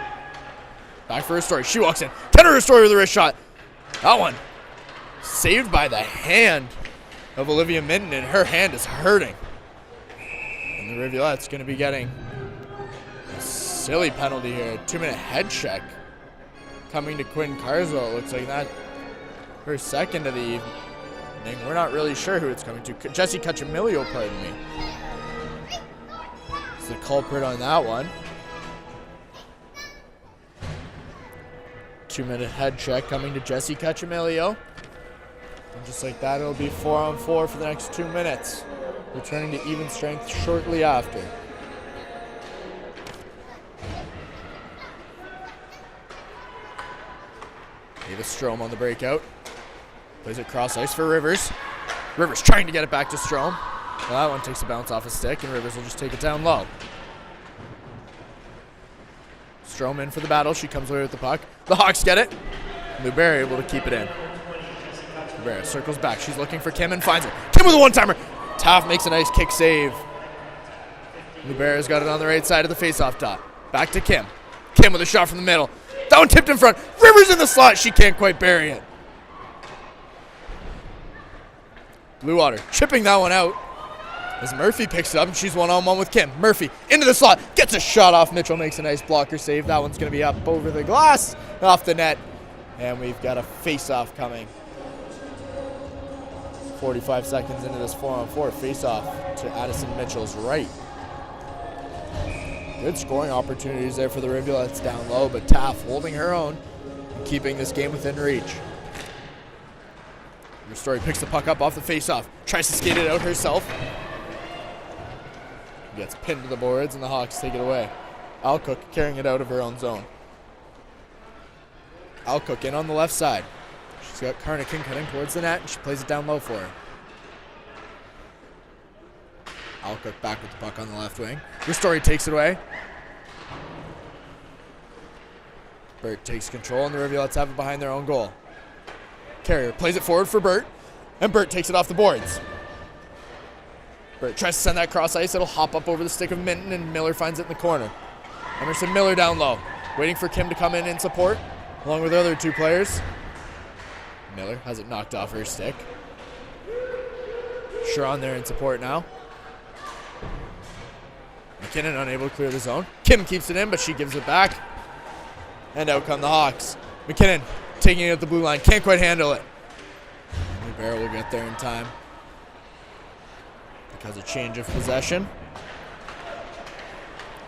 Speaker 3: Back for Ristori. She walks in. Kenner Ristori with a wrist shot. That one saved by the hand of Olivia Minton, and her hand is hurting. And the Rivulette's going to be getting a silly penalty here. A 2-minute head check coming to Quinn Carswell. It looks like that her second of the evening. We're not really sure who it's coming to. Jesse Cacciamilio, pardon me. It's the culprit on that one. 2-minute head check coming to Jesse Cacciamilio. And just like that, it'll be 4-on-4 for the next 2 minutes. Returning to even strength shortly after. Ava Strome on the breakout. Plays it cross ice for Rivers. Rivers trying to get it back to Strome. Well, that one takes a bounce off a stick, and Rivers will just take it down low. Strome in for the battle. She comes away with the puck. The Hawks get it. Luber able to keep it in. Luber circles back. She's looking for Kim and finds it. Kim with a one-timer. Taff makes a nice kick save. Luber's got it on the right side of the face-off dot. Back to Kim. Kim with a shot from the middle. That one tipped in front. Rivers in the slot. She can't quite bury it. Bluewater chipping that one out as Murphy picks it up and she's one-on-one with Kim. Murphy into the slot, gets a shot off. Mitchell makes a nice blocker save. That one's going to be up over the glass, off the net, and we've got a face-off coming. 45 seconds into this 4-on-4 face-off to Addison Mitchell's right. Good scoring opportunities there for the Rivulettes down low, but Taff holding her own and keeping this game within reach. Ristori picks the puck up off the face-off. Tries to skate it out herself. Gets pinned to the boards, and the Hawks take it away. Alcook carrying it out of her own zone. Alcook in on the left side. She's got Carnican cutting towards the net, and she plays it down low for her. Alcook back with the puck on the left wing. Ristori takes it away. Burt takes control, and the Rivulettes have it behind their own goal. Carrier plays it forward for Burt, and Burt takes it off the boards. Burt tries to send that cross ice. It'll hop up over the stick of Minton, and Miller finds it in the corner. Emerson Miller down low, waiting for Kim to come in and support, along with the other two players. Miller has it knocked off her stick. Sharon there in support now. McKinnon unable to clear the zone. Kim keeps it in, but she gives it back. And out come the Hawks. McKinnon taking it at the blue line. Can't quite handle it. Rivera will get there in time. Because of change of possession.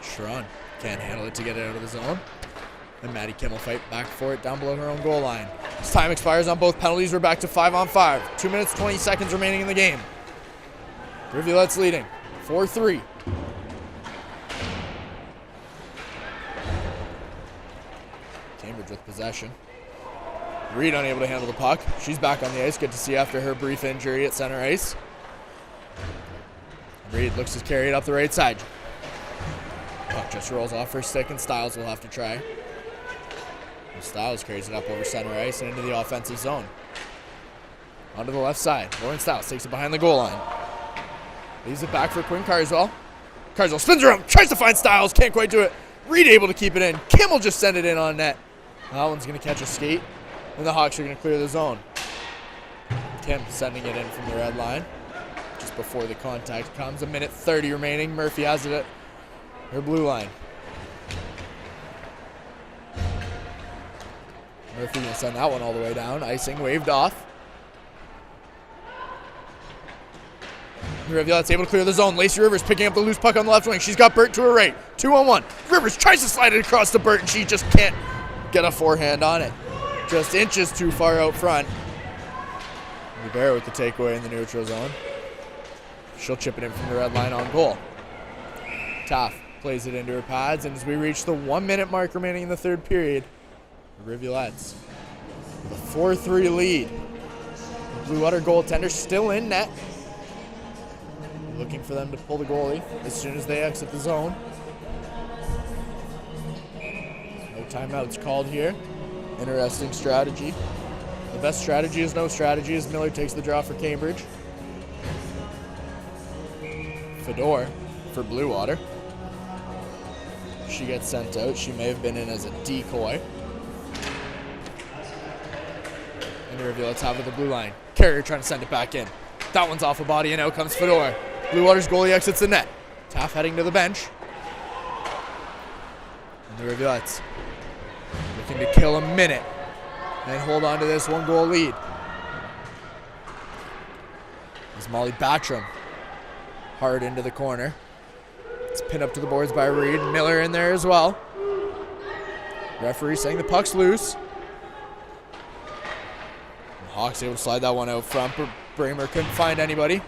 Speaker 3: Sharon can't handle it to get it out of the zone. And Maddie Kim will fight back for it down below her own goal line. As time expires on both penalties, we're back to 5-on-5. 2 minutes, 20 seconds remaining in the game. Rivulettes leading 4-3. Cambridge with possession. Reed unable to handle the puck. She's back on the ice. Good to see after her brief injury at center ice. Reed looks to carry it up the right side. Puck just rolls off her stick, and Stiles will have to try. And Stiles carries it up over center ice and into the offensive zone. Onto the left side. Lauren Stiles takes it behind the goal line. Leaves it back for Quinn Carswell. Carswell spins around, tries to find Stiles, can't quite do it. Reed able to keep it in. Kim will just send it in on net. That one's going to catch a skate, and the Hawks are going to clear the zone. Kim sending it in from the red line just before the contact comes. 1:30 remaining. Murphy has it at her blue line. Murphy going to send that one all the way down. Icing waved off. The Rivulettes able to clear the zone. Lacey Rivers picking up the loose puck on the left wing. She's got Burt to her right. 2-on-1. Rivers tries to slide it across to Burt, and she just can't get a forehand on it. Just inches too far out front. Rivera with the takeaway in the neutral zone. She'll chip it in from the red line on goal. Taff plays it into her pads, and as we reach the 1 minute mark remaining in the third period, the Rivulettes with a 4-3 lead. The Bluewater goaltender still in net. Looking for them to pull the goalie as soon as they exit the zone. No timeouts called here. Interesting strategy. The best strategy is no strategy as Miller takes the draw for Cambridge. Fedor for Bluewater. She gets sent out. She may have been in as a decoy. And the Rivulettes have it at the blue line. Carrier trying to send it back in. That one's off a body, and out comes Fedor. Bluewater's goalie exits the net. Taff heading to the bench. And the Rivulettes looking to kill a minute and hold on to this 1-goal lead. As Molly Batcham hard into the corner. It's pinned up to the boards by Reed. Miller in there as well. Referee saying the puck's loose. And Hawks able to slide that one out front, but Bramer couldn't find anybody.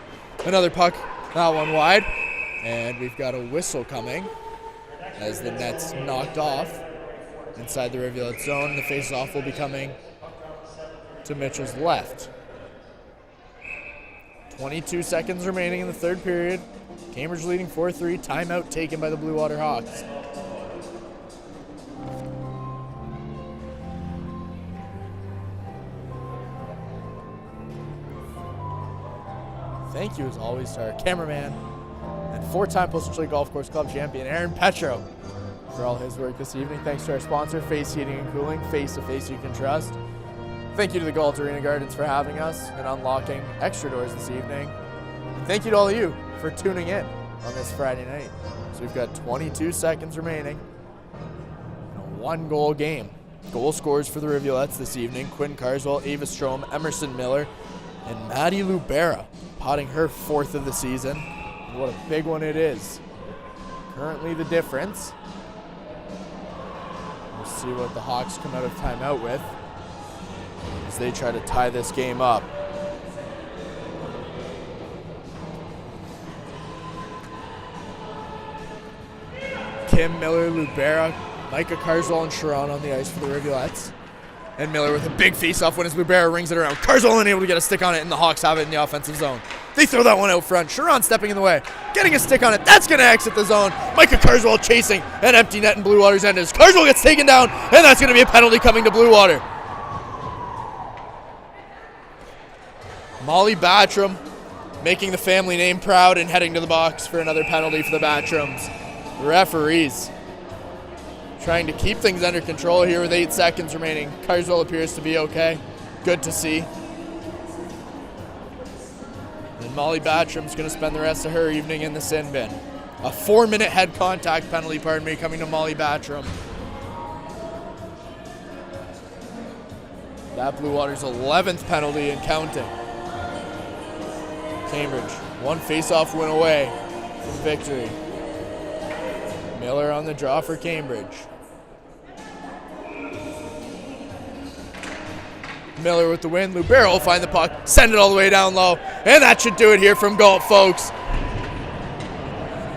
Speaker 3: Another puck. That one wide, and we've got a whistle coming as the net's knocked off inside the Rivulet zone. The face-off will be coming to Mitchell's left. 22 seconds remaining in the third period. Cambridge leading 4-3. Timeout taken by the Bluewater Hawks. Thank you, as always, to our cameraman and 4-time Postal Trade Golf Course Club champion, Aaron Petro, for all his work this evening. Thanks to our sponsor, Face Heating and Cooling, face to face you can trust. Thank you to the Galt Arena Gardens for having us and unlocking extra doors this evening. And thank you to all of you for tuning in on this Friday night. So we've got 22 seconds remaining in a 1-goal game. Goal scores for the Rivulettes this evening: Quinn Carswell, Ava Strom, Emerson Miller, and Maddie Lubera, potting her 4th of the season. And what a big one it is. Currently the difference. We'll see what the Hawks come out of timeout with as they try to tie this game up. Kim, Miller, Lubera, Micah Carswell, and Sharon on the ice for the Rivulettes. And Miller with a big face-off when his Lubera rings it around. Carswell unable to get a stick on it, and the Hawks have it in the offensive zone. They throw that one out front. Sharon stepping in the way, getting a stick on it. That's going to exit the zone. Micah Carswell chasing an empty net in Bluewater's end. As Carswell gets taken down, and that's going to be a penalty coming to Bluewater. Molly Batcham making the family name proud and heading to the box for another penalty for the Batchams. The referees trying to keep things under control here with 8 seconds remaining. Carswell appears to be okay. Good to see. And Molly Batcham's going to spend the rest of her evening in the sin bin. A 4-minute head contact penalty, coming to Molly Batcham. That Bluewater's 11th penalty and counting. Cambridge, one face-off win away from victory. Miller on the draw for Cambridge. Miller with the win. Lubera will find the puck, send it all the way down low, and that should do it here from Galt, folks.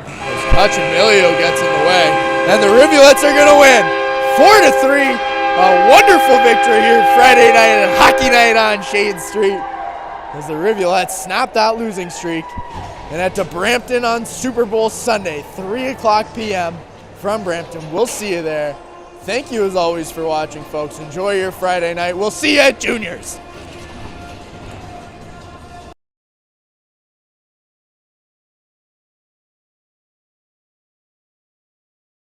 Speaker 3: As Cachamilio gets in the way, and the Rivulettes are going to win 4-3 A wonderful victory here Friday night and hockey night on Shade Street as the Rivulettes snap that losing streak and head to Brampton on Super Bowl Sunday, 3 o'clock p.m. from Brampton. We'll see you there. Thank you as always for watching, folks. Enjoy your Friday night. We'll see you at Juniors.